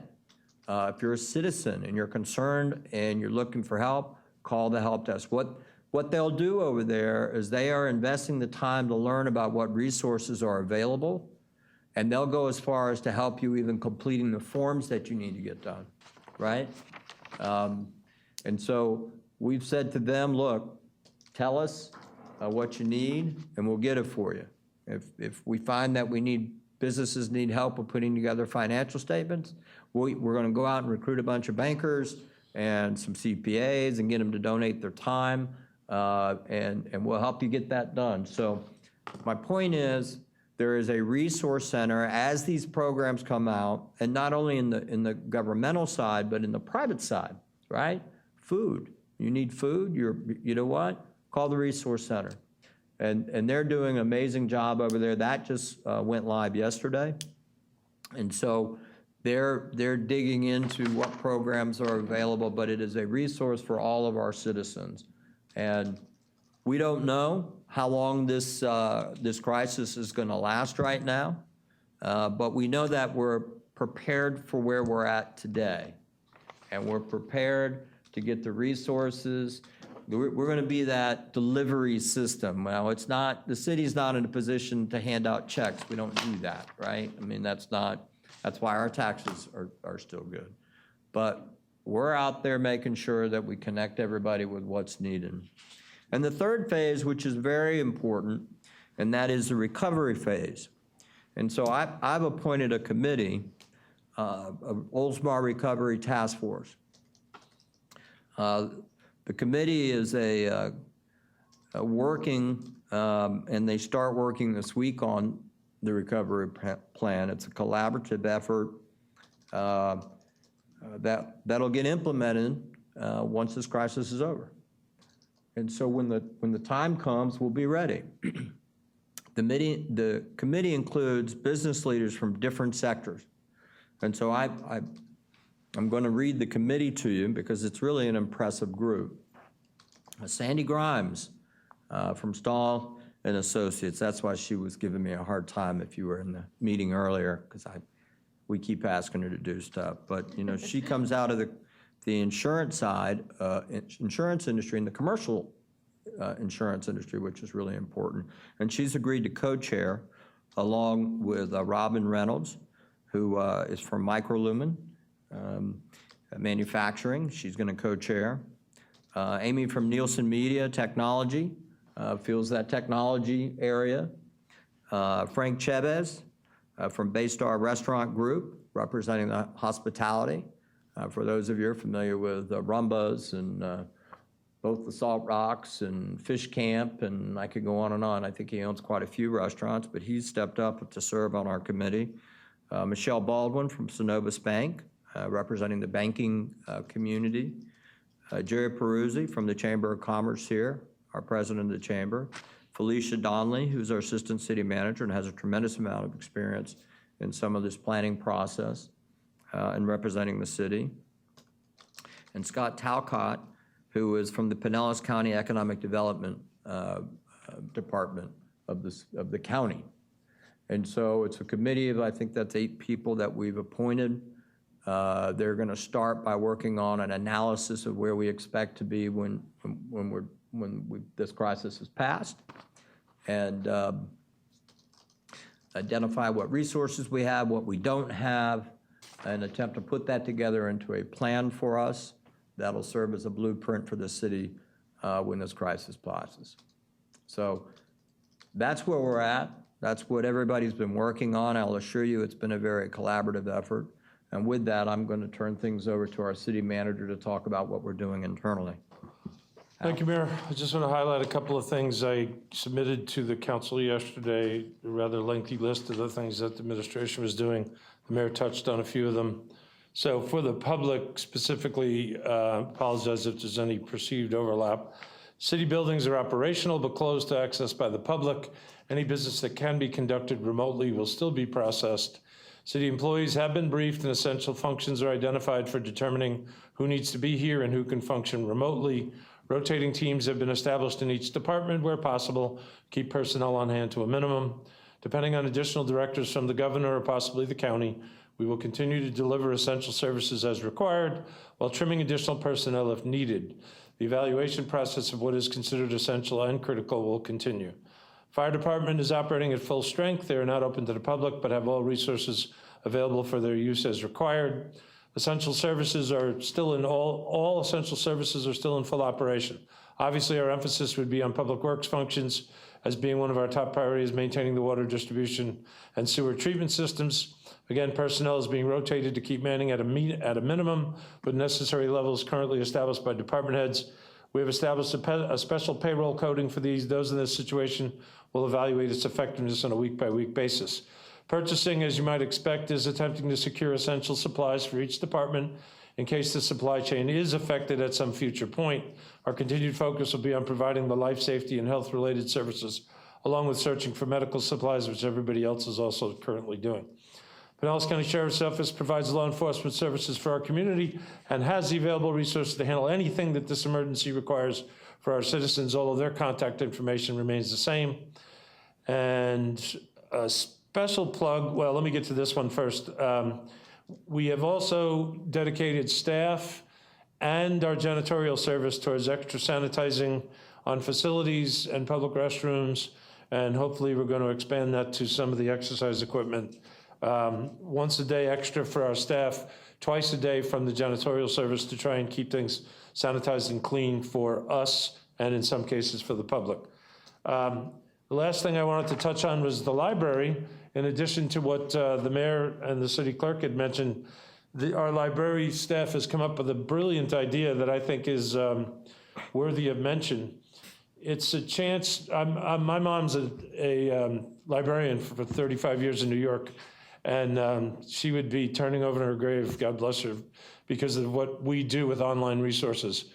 If you're a citizen and you're concerned and you're looking for help, call the help desk. What they'll do over there is they are investing the time to learn about what resources are available, and they'll go as far as to help you even completing the forms that you need to get done, right? And so we've said to them, look, tell us what you need, and we'll get it for you. If we find that businesses need help with putting together financial statements, we're gonna go out and recruit a bunch of bankers and some CPAs and get them to donate their time, and we'll help you get that done. So my point is, there is a resource center as these programs come out, and not only in the governmental side, but in the private side, right? Food. You need food, you know what? Call the resource center. And they're doing an amazing job over there. That just went live yesterday. And so they're digging into what programs are available, but it is a resource for all of our citizens. And we don't know how long this crisis is going to last right now, but we know that we're prepared for where we're at today, and we're prepared to get the resources. We're going to be that delivery system. Now, the city's not in a position to hand out checks. We don't do that, right? I mean, that's why our taxes are still good. But we're out there making sure that we connect everybody with what's needed. And the third phase, which is very important, and that is the recovery phase. And so I've appointed a committee, Oldsmar Recovery Task Force. The committee is a working, and they start working this week on the recovery plan. It's a collaborative effort that'll get implemented once this crisis is over. And so when the time comes, we'll be ready. The committee includes business leaders from different sectors. And so I'm going to read the committee to you because it's really an impressive group. Sandy Grimes from Stahl and Associates. That's why she was giving me a hard time if you were in the meeting earlier, because we keep asking her to do stuff. But, you know, she comes out of the insurance side, insurance industry and the commercial insurance industry, which is really important. And she's agreed to co-chair along with Robin Reynolds, who is from Microlumen Manufacturing. She's going to co-chair. Amy from Nielsen Media Technology feels that technology area. Frank Chavez from Baystar Restaurant Group, representing the hospitality. For those of you who are familiar with Rumba's and both the Salt Rocks and Fish Camp, and I could go on and on. I think he owns quite a few restaurants, but he's stepped up to serve on our committee. Michelle Baldwin from Synovus Bank, representing the banking community. Jerry Peruzzi from the Chamber of Commerce here, our president of the chamber. Felicia Donnelly, who's our assistant city manager and has a tremendous amount of experience in some of this planning process and representing the city. And Scott Talcott, who is from the Pinellas County Economic Development Department of the county. And so it's a committee of, I think that's 8 people that we've appointed. They're going to start by working on an analysis of where we expect to be when this crisis is passed, and identify what resources we have, what we don't have, and attempt to put that together into a plan for us that'll serve as a blueprint for the city when this crisis passes. So that's where we're at. That's what everybody's been working on. I'll assure you it's been a very collaborative effort. And with that, I'm going to turn things over to our city manager to talk about what we're doing internally. Thank you, Mayor. I just want to highlight a couple of things I submitted to the council yesterday, a rather lengthy list of the things that the administration was doing. The mayor touched on a few of them. So for the public specifically, apologize if there's any perceived overlap. City buildings are operational but closed to access by the public. Any business that can be conducted remotely will still be processed. City employees have been briefed and essential functions are identified for determining who needs to be here and who can function remotely. Rotating teams have been established in each department where possible, keep personnel on hand to a minimum. Depending on additional directives from the governor or possibly the county, we will continue to deliver essential services as required while trimming additional personnel if needed. The evaluation process of what is considered essential and critical will continue. Fire department is operating at full strength. They are not open to the public, but have all resources available for their use as required. Essential services are still in all essential services are still in full operation. Obviously, our emphasis would be on public works functions as being one of our top priorities, maintaining the water distribution and sewer treatment systems. Again, personnel is being rotated to keep manning at a minimum with necessary levels currently established by department heads. We have established a special payroll coding for these. Those in this situation will evaluate its effectiveness on a week-by-week basis. Purchasing, as you might expect, is attempting to secure essential supplies for each department in case the supply chain is affected at some future point. Our continued focus will be on providing the life safety and health-related services, along with searching for medical supplies, which everybody else is also currently doing. Pinellas County Sheriff's Office provides law enforcement services for our community and has the available resources to handle anything that this emergency requires for our citizens, although their contact information remains the same. And a special plug, well, let me get to this one first. We have also dedicated staff and our janitorial service towards extra sanitizing on facilities and public restrooms, and hopefully we're going to expand that to some of the exercise equipment. Once a day extra for our staff, twice a day from the janitorial service to try and keep things sanitized and clean for us and in some cases for the public. The last thing I wanted to touch on was the library. In addition to what the mayor and the city clerk had mentioned, our library staff has come up with a brilliant idea that I think is worthy of mention. It's a chance, my mom's a librarian for 35 years in New York, and she would be turning over in her grave, God bless her, because of what we do with online resources.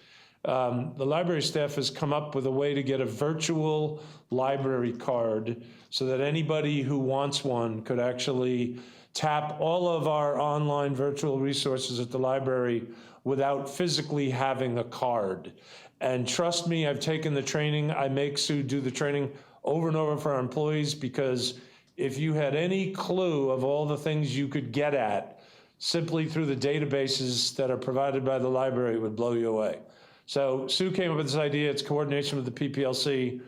The library staff has come up with a way to get a virtual library card so that anybody who wants one could actually tap all of our online virtual resources at the library without physically having a card. And trust me, I've taken the training. I make Sue do the training over and over for our employees, because if you had any clue of all the things you could get at simply through the databases that are provided by the library, it would blow you away. So Sue came up with this idea. It's coordination with the PPLC.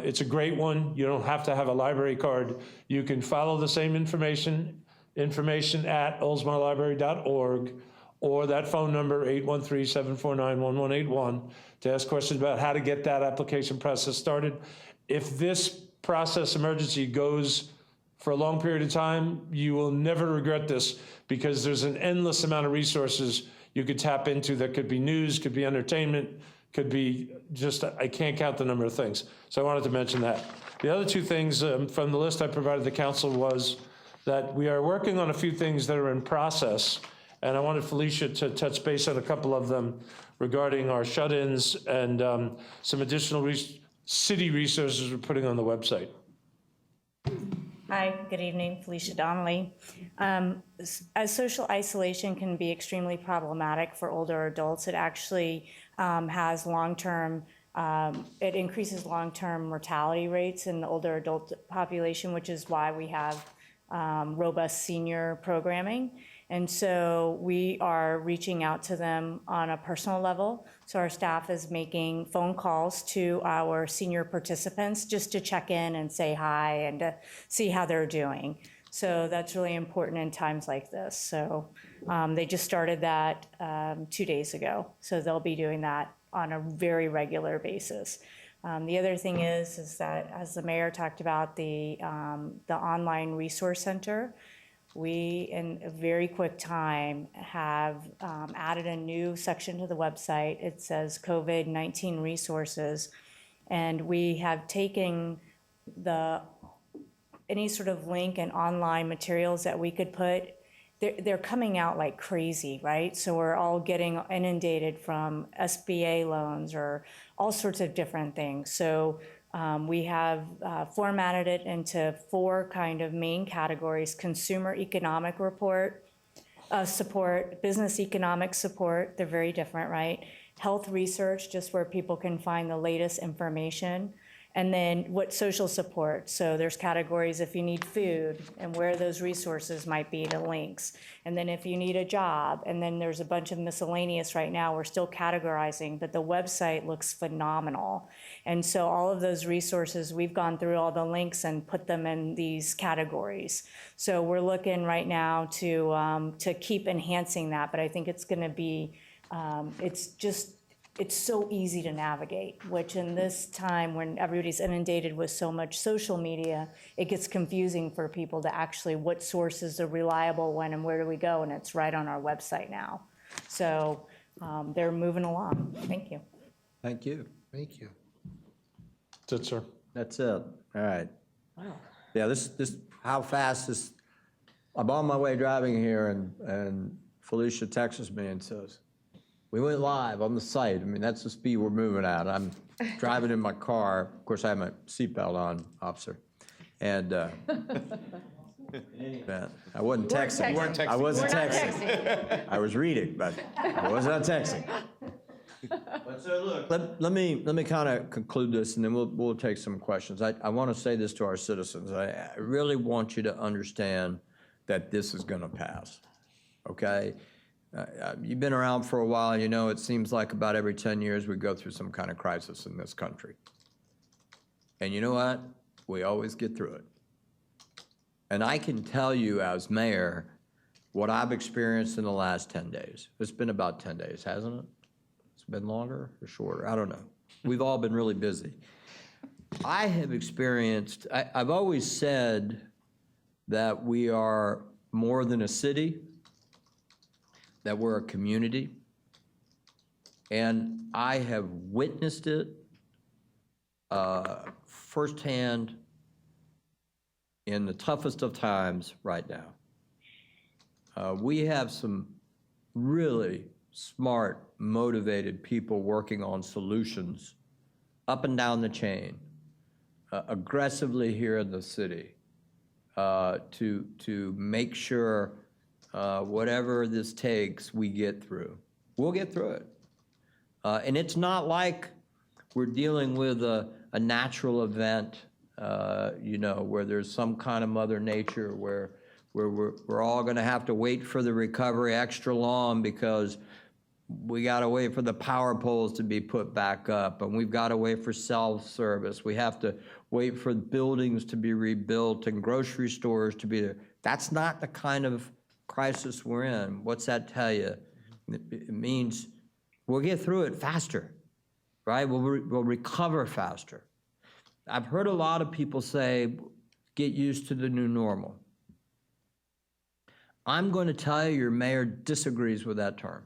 It's a great one. You don't have to have a library card. You can follow the same information at oldsmarlibrary.org, or that phone number, 813-749-1181, to ask questions about how to get that application process started. If this process emergency goes for a long period of time, you will never regret this, because there's an endless amount of resources you could tap into that could be news, could be entertainment, could be just, I can't count the number of things. So I wanted to mention that. The other two things from the list I provided the council was that we are working on a few things that are in process, and I wanted Felicia to touch base on a couple of them regarding our shut-ins and some additional city resources we're putting on the website. Hi, good evening, Felicia Donnelly. As social isolation can be extremely problematic for older adults, it actually has long-term, it increases long-term mortality rates in the older adult population, which is why we have robust senior programming. And so we are reaching out to them on a personal level. So our staff is making phone calls to our senior participants just to check in and say hi and to see how they're doing. So that's really important in times like this. So they just started that 2 days ago. So they'll be doing that on a very regular basis. The other thing is that, as the mayor talked about, the online resource center, we, in a very quick time, have added a new section to the website. It says COVID-19 resources, and we have taken any sort of link and online materials that we could put. They're coming out like crazy, right? So we're all getting inundated from SBA loans or all sorts of different things. So we have formatted it into 4 kind of main categories: consumer economic support, business economic support, they're very different, right? Health research, just where people can find the latest information. And then what social support. So there's categories if you need food and where those resources might be, the links. And then if you need a job, and then there's a bunch of miscellaneous right now, we're still categorizing, but the website looks phenomenal. And so all of those resources, we've gone through all the links and put them in these categories. So we're looking right now to keep enhancing that, but I think it's gonna be, it's so easy to navigate, which in this time when everybody's inundated with so much social media, it gets confusing for people to actually what sources are reliable when and where do we go, and it's right on our website now. So they're moving along. Thank you. Thank you. Thank you. That's it, sir. That's it. All right. Yeah, this, how fast this, I'm on my way driving here, and Felicia texts me and says, we went live on the site. I mean, that's the speed we're moving at. I'm driving in my car. Of course, I have my seatbelt on, officer. And I wasn't texting. I wasn't texting. I was reading, but I was not texting. But so look, let me kind of conclude this, and then we'll take some questions. I want to say this to our citizens. I really want you to understand that this is going to pass, okay? You've been around for a while, you know, it seems like about every 10 years we go through some kind of crisis in this country. And you know what? We always get through it. And I can tell you as mayor what I've experienced in the last 10 days. It's been about 10 days, hasn't it? It's been longer or shorter, I don't know. We've all been really busy. I have experienced, I've always said that we are more than a city, that we're a community, and I have witnessed it firsthand in the toughest of times right now. We have some really smart, motivated people working on solutions up and down the chain, aggressively here in the city, to make sure whatever this takes, we get through. We'll get through it. And it's not like we're dealing with a natural event, where there's some kind of Mother Nature where we're all gonna have to wait for the recovery extra long because we gotta wait for the power poles to be put back up, and we've gotta wait for self-service. We have to wait for buildings to be rebuilt and grocery stores to be there. That's not the kind of crisis we're in. What's that tell you? It means we'll get through it faster, right? We'll recover faster. I've heard a lot of people say, get used to the new normal. I'm going to tell you, your mayor disagrees with that term.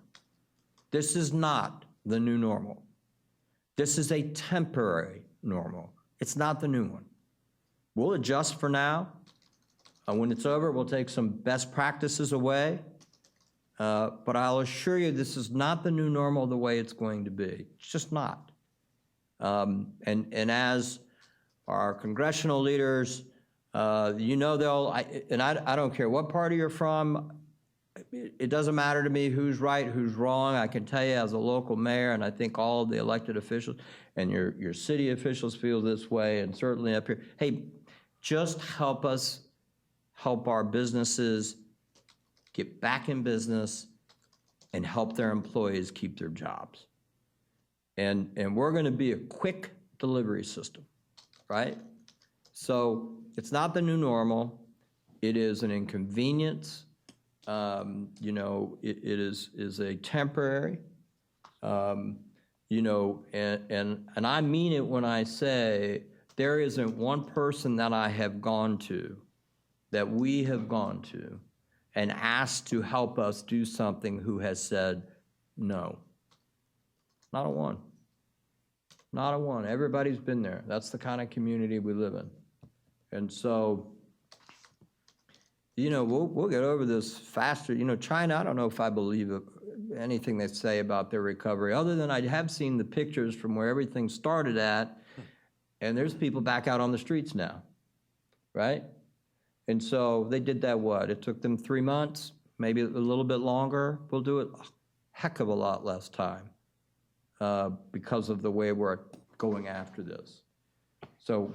This is not the new normal. This is a temporary normal. It's not the new one. We'll adjust for now. When it's over, we'll take some best practices away. But I'll assure you, this is not the new normal the way it's going to be. It's just not. And as our congressional leaders, they'll, I don't care what party you're from, it doesn't matter to me who's right, who's wrong. I can tell you as a local mayor, and I think all of the elected officials and your city officials feel this way, and certainly up here, hey, just help us help our businesses get back in business and help their employees keep their jobs. And we're gonna be a quick delivery system, right? So it's not the new normal. It is an inconvenience. It is a temporary, and I mean it when I say there isn't one person that I have gone to, that we have gone to, and asked to help us do something who has said no. Not a one. Not a one. Everybody's been there. That's the kind of community we live in. And so, we'll get over this faster. China, I don't know if I believe anything they say about their recovery, other than I have seen the pictures from where everything started at, and there's people back out on the streets now, right? And so they did that, it took them 3 months, maybe a little bit longer. We'll do it a heck of a lot less time because of the way we're going after this. So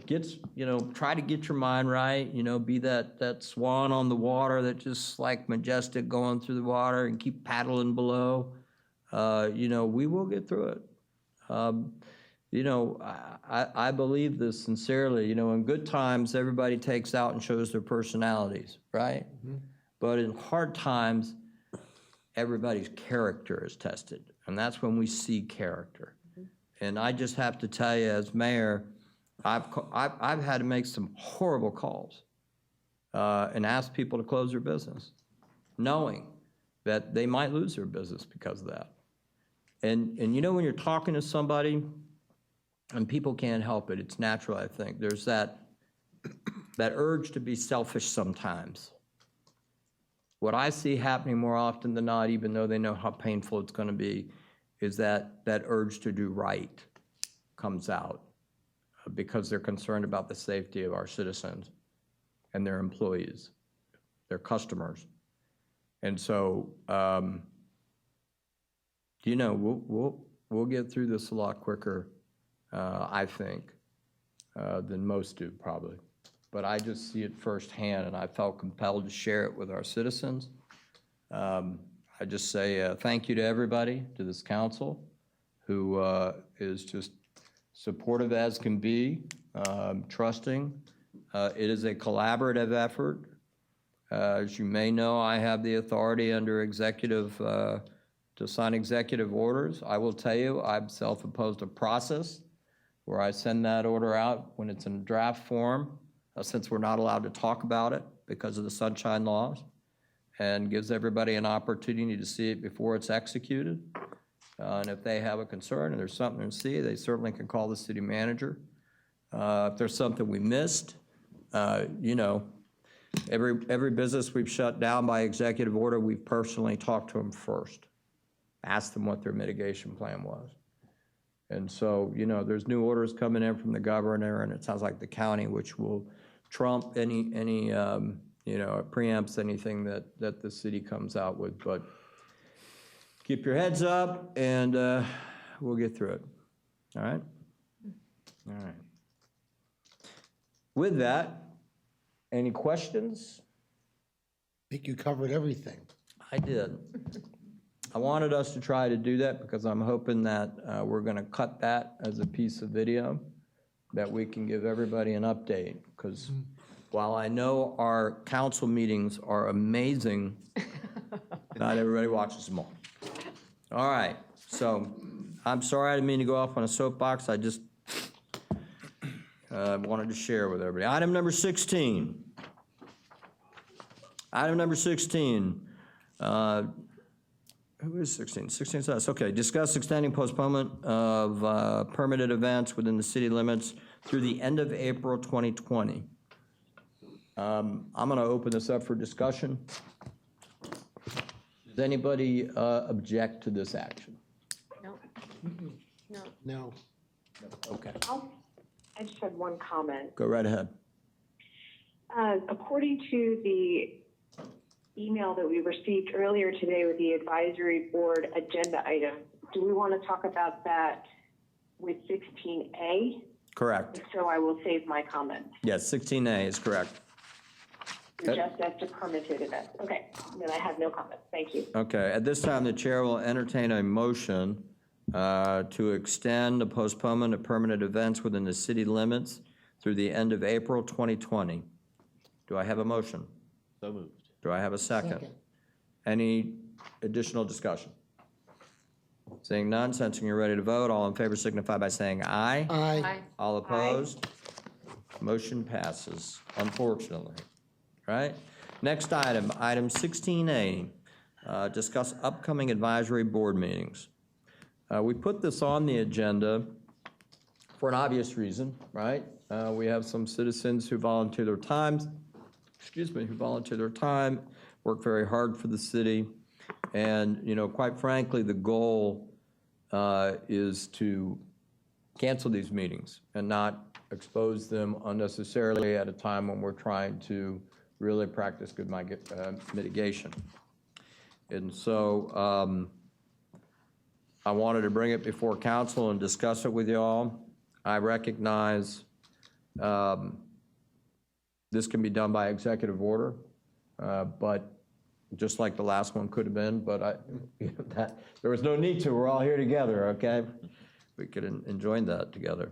try to get your mind right, be that swan on the water that just like majestic going through the water and keep paddling below. We will get through it. I believe this sincerely. In good times, everybody takes out and shows their personalities, right? Mm-hmm. But in hard times, everybody's character is tested, and that's when we see character. Mm-hmm. And I just have to tell you, as mayor, I've had to make some horrible calls and ask people to close their business, knowing that they might lose their business because of that. And when you're talking to somebody, and people can't help it, it's natural, I think. There's that urge to be selfish sometimes. What I see happening more often than not, even though they know how painful it's gonna be, is that urge to do right comes out because they're concerned about the safety of our citizens and their employees, their customers. And so, we'll get through this a lot quicker, I think, than most do probably. But I just see it firsthand, and I felt compelled to share it with our citizens. I just say thank you to everybody, to this council, who is just supportive as can be, trusting. It is a collaborative effort. As you may know, I have the authority under executive to sign executive orders. I will tell you, I've self-imposed a process where I send that order out when it's in draft form, since we're not allowed to talk about it because of the sunshine laws, and gives everybody an opportunity to see it before it's executed. And if they have a concern and there's something to see, they certainly can call the city manager. If there's something we missed, every business we've shut down by executive order, we've personally talked to them first. asked them what their mitigation plan was. And so, you know, there's new orders coming in from the governor, and it sounds like the county, which will trump any you know, it preempts anything that the city comes out with. But keep your heads up, and we'll get through it. All right? All right. With that, any questions? I think you covered everything. I did. I wanted us to try to do that because I'm hoping that we're going to cut that as a piece of video that we can give everybody an update. Because while I know our council meetings are amazing, not everybody watches them all. All right, so I'm sorry I didn't mean to go off on a soapbox. I just wanted to share with everybody. Item number 16. Item number 16. Who is 16? 16 is us. Okay, discuss extending postponement of permitted events within the city limits through the end of April 2020. I'm going to open this up for discussion. Does anybody object to this action? No. No. No. Okay, I just had one comment. go right ahead. According to the email that we received earlier today with the advisory board agenda item, do we want to talk about that with 16A? Correct. If so, I will save my comments. Yes, 16A is correct. Just as to permitted events. Okay, then I have no comments. Thank you. Okay, at this time, the chair will entertain a motion to extend the postponement of permanent events within the city limits through the end of April 2020. Do I have a motion? So moved. Do I have a second? Second. Any additional discussion? Seeing none, sensing you're ready to vote, all in favor signify by saying aye. Aye. All opposed? Motion passes, unfortunately. Right? Next item, item 16A, discuss upcoming advisory board meetings. We put this on the agenda for an obvious reason, right? We have some citizens who volunteer their time, work very hard for the city. And, you know, quite frankly, the goal is to cancel these meetings and not expose them unnecessarily at a time when we're trying to really practice good mitigation. And so I wanted to bring it before council and discuss it with you all. I recognize this can be done by executive order, but just like the last one could have been, but there was no need to. We're all here together, okay? We could enjoy that together.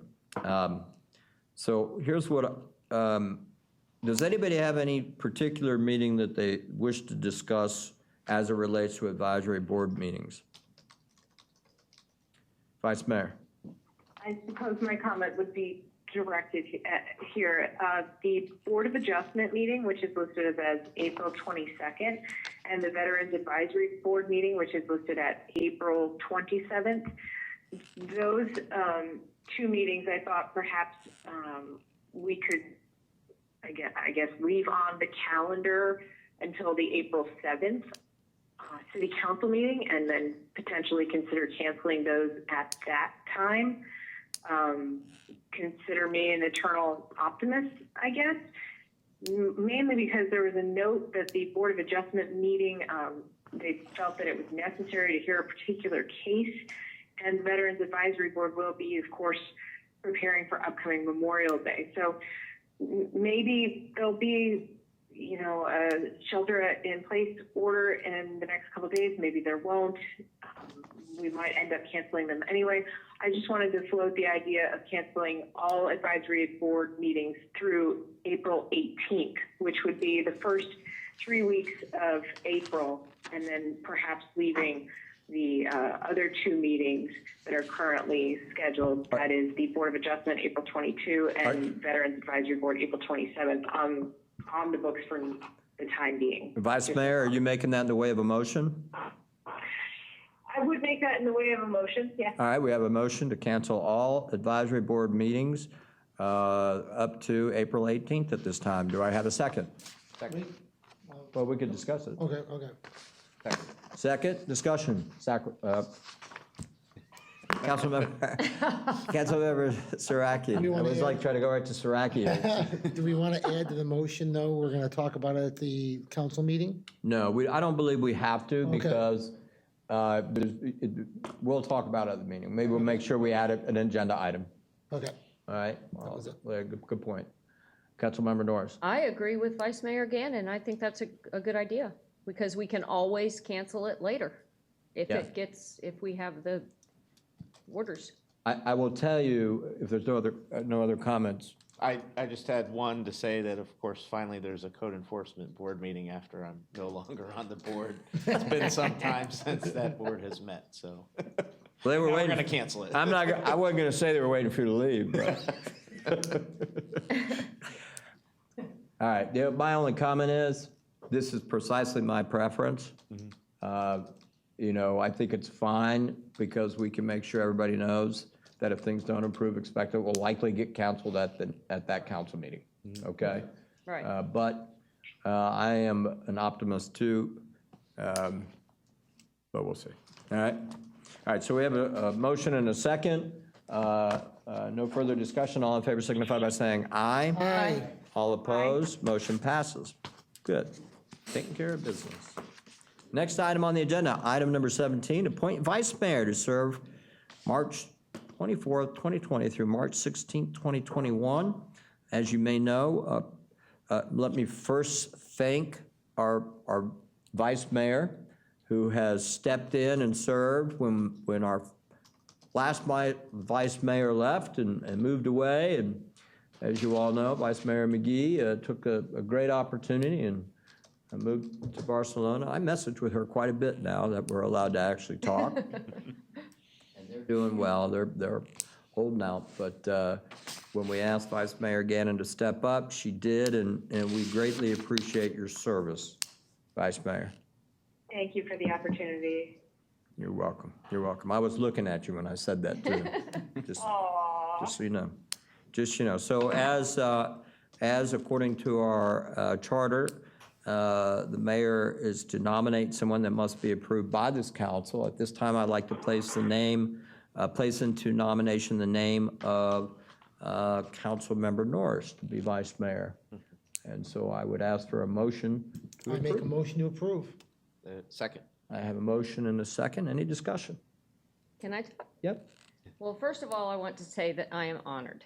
So here's what, does anybody have any particular meeting that they wish to discuss as it relates to advisory board meetings? Vice Mayor. I suppose my comment would be directed here. The Board of Adjustment meeting, which is listed as April 22nd, and the Veterans Advisory Board meeting, which is listed at April 27th. Those two meetings, I thought perhaps we could, I guess, leave on the calendar until the April 7th City Council meeting, and then potentially consider canceling those at that time. Consider me an eternal optimist, I guess, mainly because there was a note that the Board of Adjustment meeting, they felt that it was necessary to hear a particular case, and the Veterans Advisory Board will be, of course, preparing for upcoming Memorial Day. So maybe there'll be, you know, a shelter-in-place order in the next couple of days. Maybe there won't. We might end up canceling them anyway. I just wanted to float the idea of canceling all advisory board meetings through April 18th, which would be the first 3 weeks of April, and then perhaps leaving the other two meetings that are currently scheduled. That is the Board of Adjustment, April 22, and Veterans Advisory Board, April 27th, on the books for the time being. Vice Mayor, are you making that in the way of a motion? I would make that in the way of a motion, yes. All right, we have a motion to cancel all advisory board meetings up to April 18th at this time. Do I have a second? Second. Well, we could discuss it. Okay, okay. Second. Second, discussion. Councilmember Saraki. I always like trying to go right to Saraki. Do we want to add to the motion, though? We're going to talk about it at the council meeting? No, I don't believe we have to because we'll talk about it at the meeting. Maybe we'll make sure we add an agenda item. Okay. All right? was it. Well, good point. Councilmember Norris. I agree with Vice Mayor Gannon. I think that's a good idea because we can always cancel it later if if we have the orders. I will tell you, if there's no other comments, I just had one to say that, of course, finally there's a code enforcement board meeting after I'm no longer on the board. It's been some time since that board has met, so. well, they were Now we're waiting. gonna cancel it. I wasn't going to say they were waiting for you to leave. But. All right. My only comment is, this is precisely my preference. I think it's fine because we can make sure everybody knows that if things don't improve, expect it will likely get canceled at that council meeting. Okay? Right. But I am an optimist too, but we'll see. All right? All right, so we have a motion and a second. No further discussion. All in favor signify by saying aye. Aye. All opposed, motion passes. Good. Taking care of business. Next item on the agenda, item number 17, appoint vice mayor to serve March 24th, 2020 through March 16th, 2021. As you may know, let me first thank our vice mayor who has stepped in and served when our last vice mayor left and moved away. And as you all know, Vice Mayor McGee took a great opportunity and moved to Barcelona. I message with her quite a bit now that we're allowed to actually talk. And they're doing well. They're holding out. But when we asked Vice Mayor Gannon to step up, she did, and we greatly appreciate your service, Vice Mayor. Thank you for the opportunity. You're welcome. You're welcome. I was looking at you when I said that too. Just so you know. So as according to our charter, the mayor is to nominate someone that must be approved by this council. At this time, I'd like to place into nomination the name of Councilmember Norris to be vice mayor. And so I would ask for a motion to I make a approve. motion to approve. Second. I have a motion and a second. Any discussion? Can I? Yep. Well, first of all, I want to say that I am honored,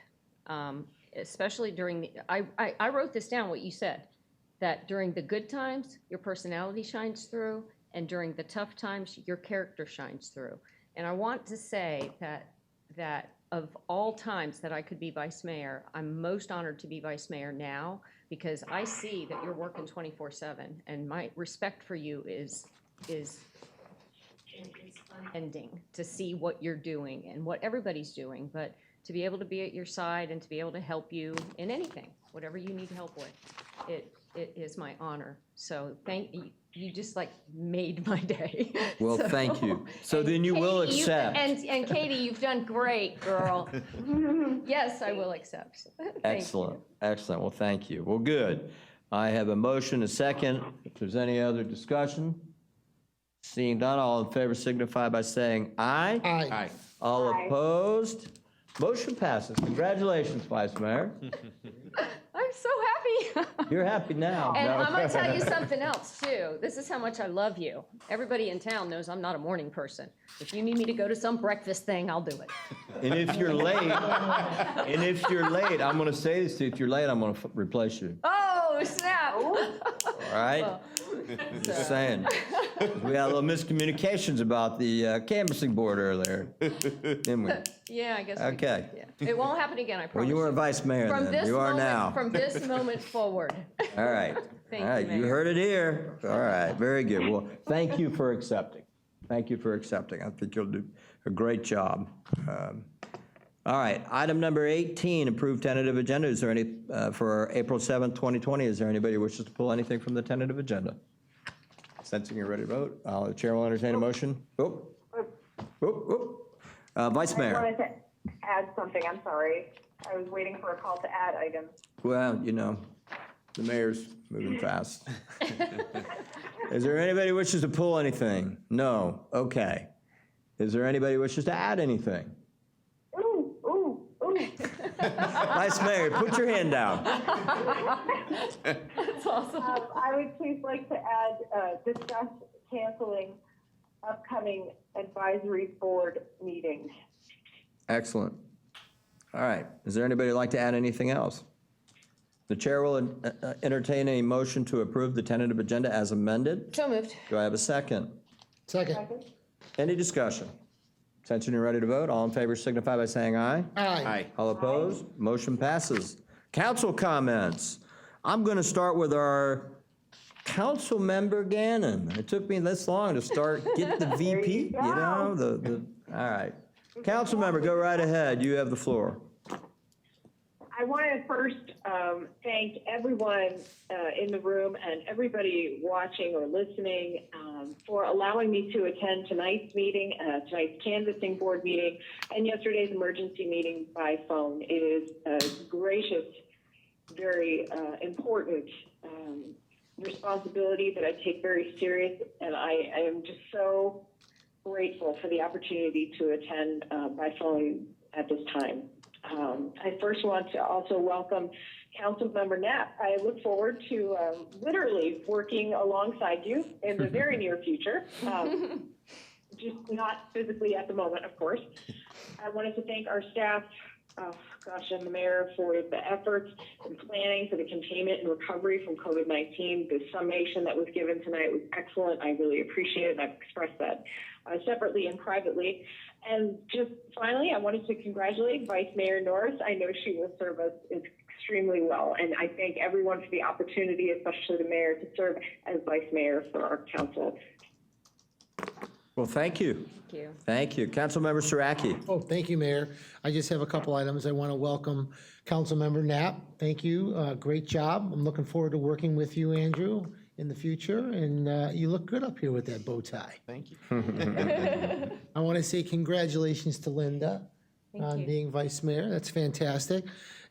especially during I wrote this down, what you said, that during the good times, your personality shines through, and during the tough times, your character shines through. And I want to say that of all times that I could be vice mayor, I'm most honored to be vice mayor now because I see that you're working 24/7, and my respect for you is ending to see what you're doing and what everybody's doing, but to be able to be at your side and to be able to help you in anything, whatever you need help with, it is my honor. So thank you. You just like made my day. Well, So- thank you. So and then you will Katie, accept. And Katie, you've done great, girl. Yes, I will accept. Thank you. Excellent, excellent. Well, thank you. Well, good. I have a motion, a second. If there's any other discussion, seeing none, all in favor signify by saying aye. Aye. Aye. All Aye. opposed? Motion passes. Congratulations, Vice Mayor. I'm so happy. You're happy now. And No. I'm gonna tell you something else too. This is how much I love you. Everybody in town knows I'm not a morning person. If you need me to go to some breakfast thing, I'll do it. And if you're late, I'm going to say this to you, if you're late, I'm going to replace you. Oh, snap. All right? Just saying. We had a little miscommunications about the canvassing board earlier, didn't we? Yeah, I guess. we Okay. did, yeah. It won't happen again, I Well, promise. you weren't vice mayor From then. this You are moment, now. from this moment forward. All right. Thank All right, you, you Mayor. heard it here. All right, very good. Well, thank you for accepting. Thank you for accepting. I think you'll do a great job. All right, item number 18, approved tentative agenda. Is there any, for April 7th, 2020, is there anybody who wishes to pull anything from the tentative agenda? Sensing you're ready to vote, the chair will entertain a motion. Oh, Vice I Mayor. wanted to add something, I'm sorry. I was waiting for a call to add items. Well, you know, The mayor's moving fast. Is there anybody who wishes to pull anything? No, okay. Is there anybody who wishes to add anything? Ooh, ooh, ooh. Vice Mayor, put your hand down. I would please like to add, discuss canceling upcoming advisory board meetings. Excellent. All right, is there anybody who'd like to add anything else? The chair will entertain a motion to approve the tentative agenda as amended. So moved. Do I have a second? Second. Any discussion? Attention, you're ready to vote. All in favor signify by saying aye. Aye. All opposed? Motion passes. Council comments. I'm going to start with our council member Gannon. It took me this long to get the VP, you know, all right. Council member, go right ahead. You have the floor. I want to first thank everyone in the room and everybody watching or listening for allowing me to attend tonight's meeting, tonight's canvassing board meeting, and yesterday's emergency meeting by phone. It is a gracious, very important responsibility that I take very serious, and I am just so grateful for the opportunity to attend by phone at this time. I first want to also welcome Councilmember Knapp. I look forward to literally working alongside you in the very near future, just not physically at the moment, of course. I wanted to thank our staff, and the mayor for the efforts and planning for the containment and recovery from COVID-19. The summation that was given tonight was excellent. I really appreciate it, and I've expressed that separately and privately. And just finally, I wanted to congratulate Vice Mayor Norris. I know she will serve us extremely well, and I thank everyone for the opportunity, especially the mayor, to serve as Vice Mayor for our council. Well, thank you. Thank you. Thank you. Councilmember Saraki. Oh, thank you, Mayor. I just have a couple items. I want to welcome Councilmember Knapp. Thank you. Great job. I'm looking forward to working with you, Andrew, in the future. And you look good up here with that bow tie. Thank you. I want to say congratulations to Linda on you. being vice mayor. That's fantastic.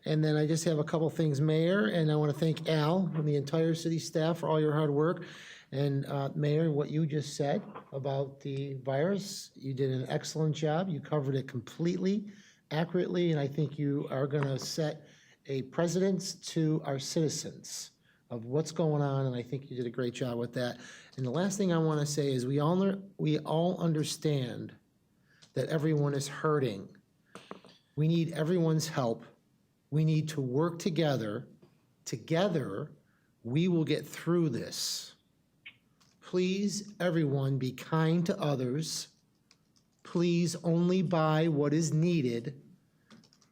And then I just have a couple things, Mayor, and I want to thank Al and the entire city staff for all your hard work. And Mayor, what you just said about the virus, you did an excellent job. You covered it completely, accurately, and I think you are going to set a precedence to our citizens of what's going on, and I think you did a great job with that. And the last thing I want to say is we all understand that everyone is hurting. We need everyone's help. We need to work together. Together, we will get through this. Please, everyone, be kind to others. Please only buy what is needed.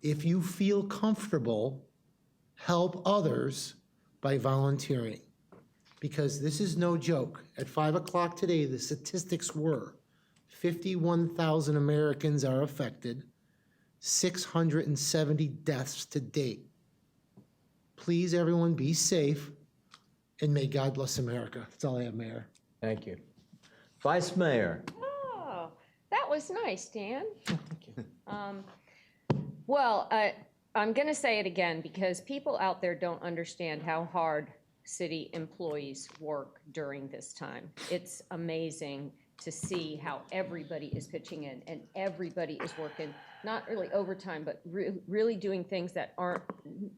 If you feel comfortable, help others by volunteering. Because this is no joke. At 5 o'clock today, the statistics were 51,000 Americans are affected, 670 deaths to date. Please, everyone, be safe, and may God bless America. That's all I have, Mayor. Thank you. Vice Mayor. Oh, that was nice, Dan. Well, I'm going to say it again because people out there don't understand how hard city employees work during this time. It's amazing to see how everybody is pitching in and everybody is working, not really overtime, but really doing things that aren't,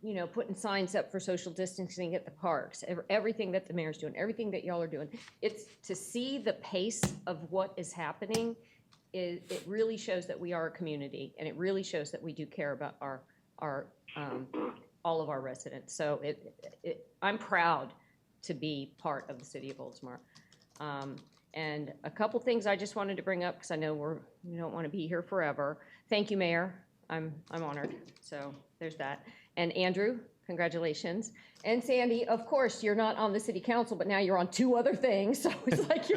you know, putting signs up for social distancing at the parks, everything that the mayor's doing, everything that y'all are doing. It's to see the pace of what is happening, it really shows that we are a community, and it really shows that we do care about our all of our residents. So I'm proud to be part of the city of Oldsmar. And a couple things I just wanted to bring up, because I know we don't want to be here forever. Thank you, Mayor. I'm honored. So there's that. And Andrew, congratulations. And Sandy, of course, you're not on the city council, but now you're on 2 other things. So it's like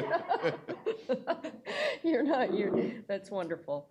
that's wonderful.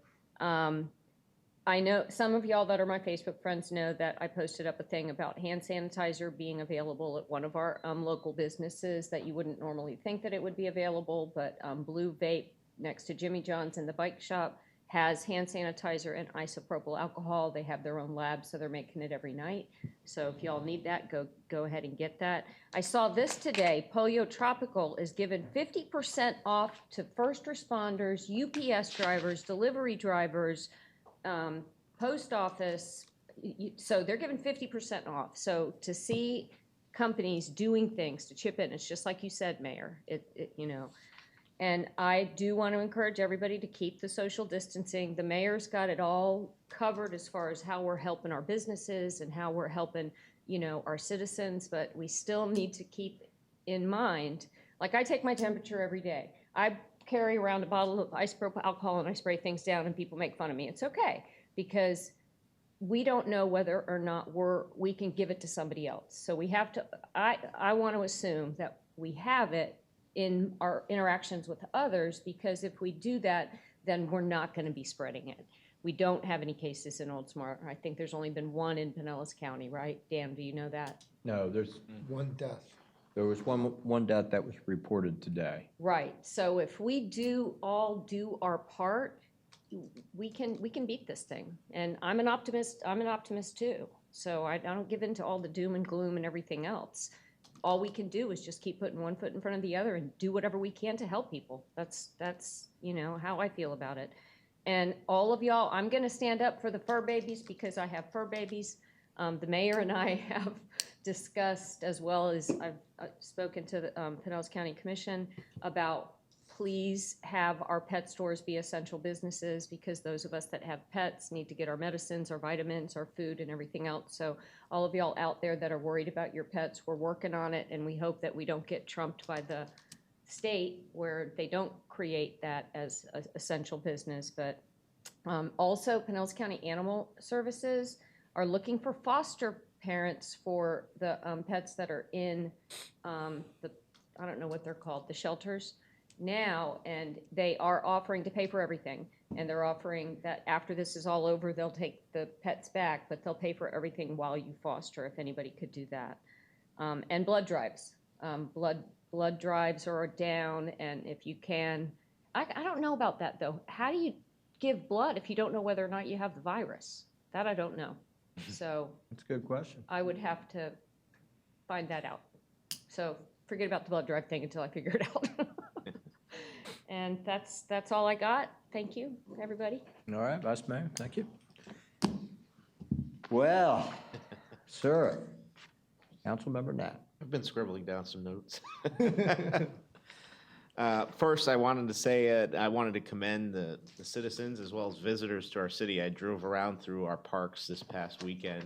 I know some of y'all that are my Facebook friends know that I posted up a thing about hand sanitizer being available at one of our local businesses that you wouldn't normally think that it would be available, but Blue Vape next to Jimmy John's in the bike shop has hand sanitizer and isopropyl alcohol. They have their own lab, so they're making it every night. So if y'all need that, go ahead and get that. I saw this today. Polio Tropical is giving 50% off to first responders, UPS drivers, delivery drivers, post office. So they're giving 50% off. So to see companies doing things to chip in, it's just like you said, Mayor. And I do want to encourage everybody to keep the social distancing. The mayor's got it all covered as far as how we're helping our businesses and how we're helping, our citizens, but we still need to keep in mind, like I take my temperature every day. I carry around a bottle of isopropyl alcohol and I spray things down and people make fun of me. It's okay, because we don't know whether or not we can give it to somebody else. So we have to, I want to assume that we have it in our interactions with others, because if we do that, then we're not going to be spreading it. We don't have any cases in Oldsmar. I think there's only been one in Pinellas County, right? Dan, do you know that? No, there's, One death. there was one death that was reported today. Right. So if we all do our part, we can beat this thing. And I'm an optimist too. So I don't give in to all the doom and gloom and everything else. All we can do is just keep putting one foot in front of the other and do whatever we can to help people. That's how I feel about it. And all of y'all, I'm going to stand up for the fur babies because I have fur babies. The mayor and I have discussed, as well as I've spoken to the Pinellas County Commission about, please have our pet stores be essential businesses, because those of us that have pets need to get our medicines, our vitamins, our food, and everything else. So all of y'all out there that are worried about your pets, we're working on it, and we hope that we don't get trumped by the state where they don't create that as an essential business. But also, Pinellas County Animal Services are looking for foster parents for the pets that are in I don't know what they're called, the shelters now, and they are offering to pay for everything, and they're offering that after this is all over, they'll take the pets back, but they'll pay for everything while you foster, if anybody could do that. And blood drives. Blood drives are down, and if you can, I don't know about that though. How do you give blood if you don't know whether or not you have the virus? That I don't know. So That's a good question. I would have to find that out. So forget about the blood drive thing until I figure it out. And that's all I got. Thank you, everybody. All right, Vice Mayor, thank you. Well, sir, Councilmember Knapp. I've been scribbling down some notes. First, I wanted to say I wanted to commend the citizens as well as visitors to our city. I drove around through our parks this past weekend,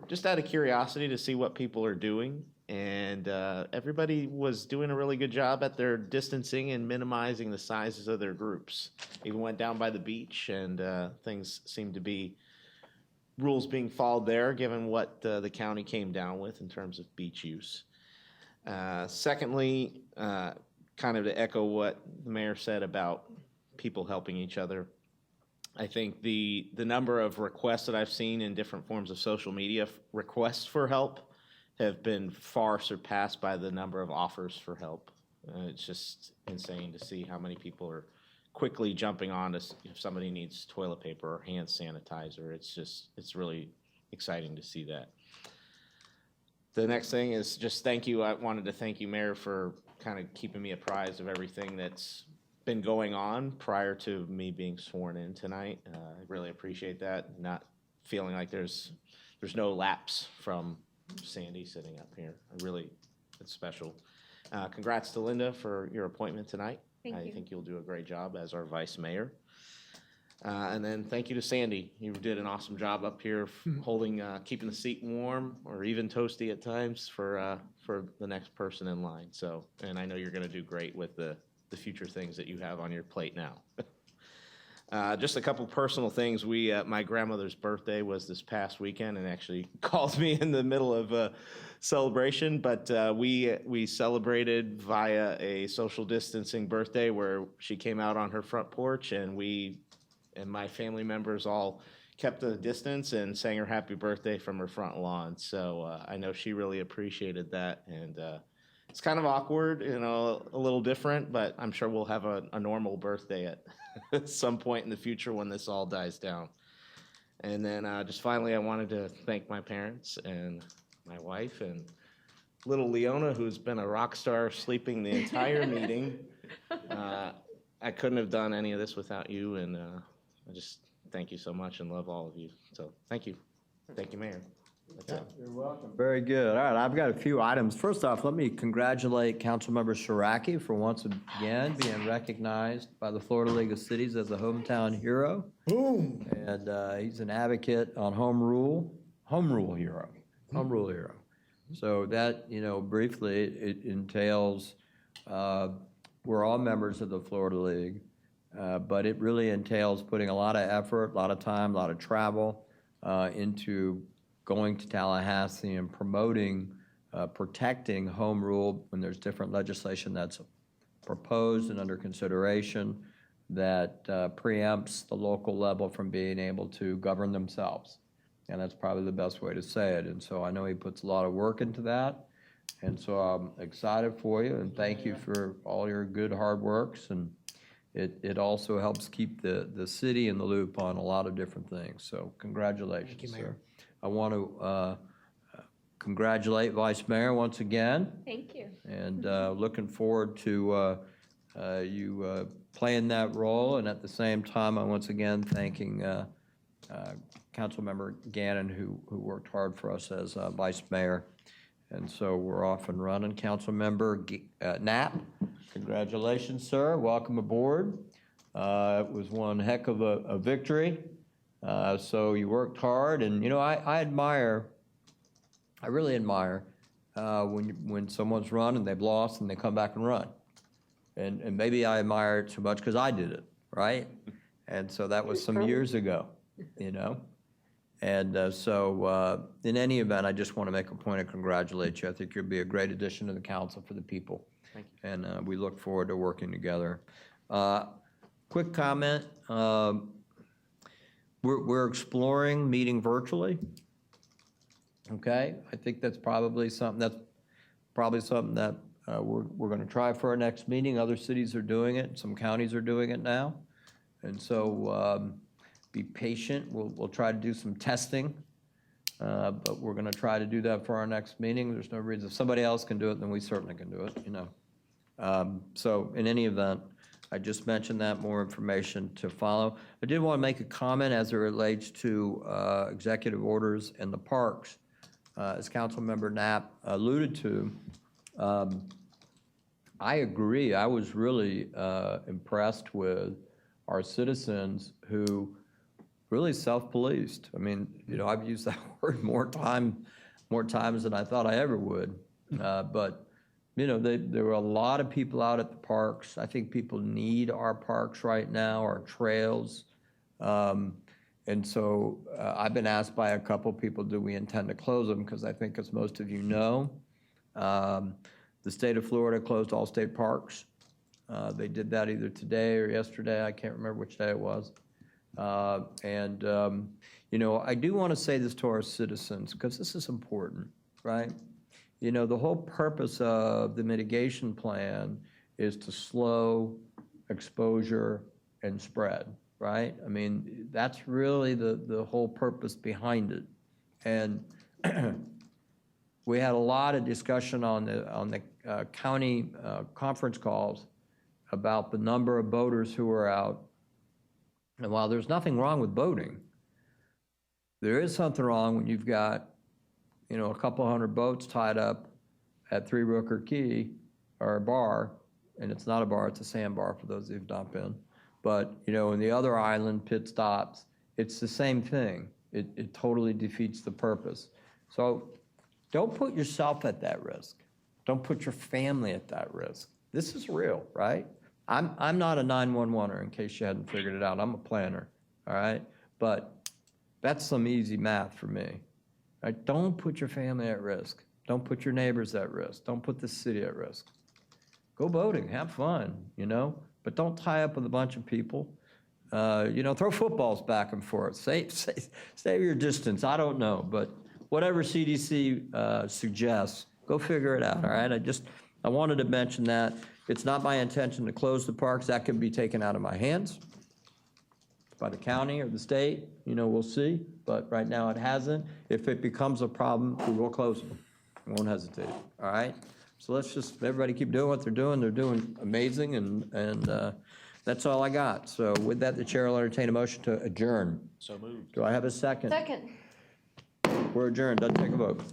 just out of curiosity to see what people are doing. And everybody was doing a really good job at their distancing and minimizing the sizes of their groups. Even went down by the beach, and things seemed to be rules being followed there, given what the county came down with in terms of beach use. Secondly, kind of to echo what the mayor said about people helping each other, I think the number of requests that I've seen in different forms of social media, requests for help, have been far surpassed by the number of offers for help. It's just insane to see how many people are quickly jumping on if somebody needs toilet paper or hand sanitizer. It's really exciting to see that. The next thing is just thank you. I wanted to thank you, Mayor, for kind of keeping me apprised of everything that's been going on prior to me being sworn in tonight. I really appreciate that. Not feeling like there's no lapse from Sandy sitting up here. It's special. Congrats to Linda for your appointment tonight. Thank you. I think you'll do a great job as our vice mayor. And then thank you to Sandy. You did an awesome job up here keeping the seat warm or even toasty at times for the next person in line. So, and I know you're going to do great with the future things that you have on your plate now. Just a couple personal things. My grandmother's birthday was this past weekend, and actually called me in the middle of a celebration. But we celebrated via a social distancing birthday where she came out on her front porch, and my family members all kept the distance and sang her happy birthday from her front lawn. So I know she really appreciated that, and it's kind of awkward, you know, a little different, but I'm sure we'll have a normal birthday at some point in the future when this all dies down. And then just finally, I wanted to thank my parents and my wife and little Leona, who's been a rock star sleeping the entire meeting. I couldn't have done any of this without you, and I just thank you so much and love all of you. So thank you. Thank you, Mayor. That's it. You're welcome. Very good. All right, I've got a few items. First off, let me congratulate Councilmember Shiraki for once again being recognized by the Florida League of Cities as a hometown hero. Boom. And he's an advocate on home rule hero. So that, you know, briefly, it entails, we're all members of the Florida League, but it really entails putting a lot of effort, a lot of time, a lot of travel into going to Tallahassee and promoting, protecting home rule when there's different legislation that's proposed and under consideration that preempts the local level from being able to govern themselves. And that's probably the best way to say it. And so I know he puts a lot of work into that. And so I'm excited for you and thank you for all your good hard works. And it also helps keep the city in the loop on a lot of different things. So congratulations, sir. I want to congratulate Vice Mayor once again. Thank you. And looking forward to you playing that role. And at the same time, I'm once again thanking Councilmember Gannon, who worked hard for us as Vice Mayor. And so we're off and running. Councilmember Knapp, congratulations, sir. Welcome aboard. It was one heck of a victory. So you worked hard, and you know I really admire when someone's run and they've lost and they come back and run, and maybe I admire it too much because I did it, right? And so that was some years ago, you know. And so in any event, I just want to make a point of congratulate you. I think you'll be a great addition to the council for the people. Thank you. And we look forward to working together. Quick comment. We're exploring meeting virtually. Okay, I think that's probably something that we're going to try for our next meeting. Other cities are doing it. Some counties are doing it now, and so be patient. We'll try to do some testing, but we're going to try to do that for our next meeting. There's no reason if somebody else can do it, then we certainly can do it. You know. So in any event, I just mentioned that, more information to follow. I did want to make a comment as it relates to executive orders and the parks. As Councilmember Knapp alluded to, I agree. I was really impressed with our citizens who really self-policed. I mean, you know, I've used that word more times than I thought I ever would. But you know, there were a lot of people out at the parks. I think people need our parks right now, our trails. And so I've been asked by a couple people, do we intend to close them? Because I think, as most of you know, the state of Florida closed all state parks. They did that either today or yesterday. I can't remember which day it was. You know, I do want to say this to our citizens because this is important, right? You know, the whole purpose of the mitigation plan is to slow exposure and spread, right? I mean, that's really the whole purpose behind it. And we had a lot of discussion on the county conference calls about the number of boaters who are out. And while there's nothing wrong with boating, there is something wrong when you've got, you know, a couple hundred boats tied up at Three Rooker Key, or a bar, and it's not a bar, it's a sandbar for those who've not been. But, you know, in the other island pit stops, it's the same thing. It totally defeats the purpose. So don't put yourself at that risk. Don't put your family at that risk. This is real, right? I'm not a 911er, in case you hadn't figured it out. I'm a planner, all right? But that's some easy math for me. Right? Don't put your family at risk. Don't put your neighbors at risk. Don't put the city at risk. Go boating, have fun, you know, but don't tie up with a bunch of people. You know, throw footballs back and forth. Save your distance. I don't know, but whatever CDC suggests, go figure it out, all right? I wanted to mention that. It's not my intention to close the parks. That could be taken out of my hands by the county or the state, we'll see. But right now it hasn't. If it becomes a problem, we will close them. We won't hesitate, all right? So let's just, everybody keep doing what they're doing. They're doing amazing, and that's all I got. So with that, the chair will entertain a motion to adjourn. So moved. Do I have a second? Second. We're adjourned. Doesn't take a vote.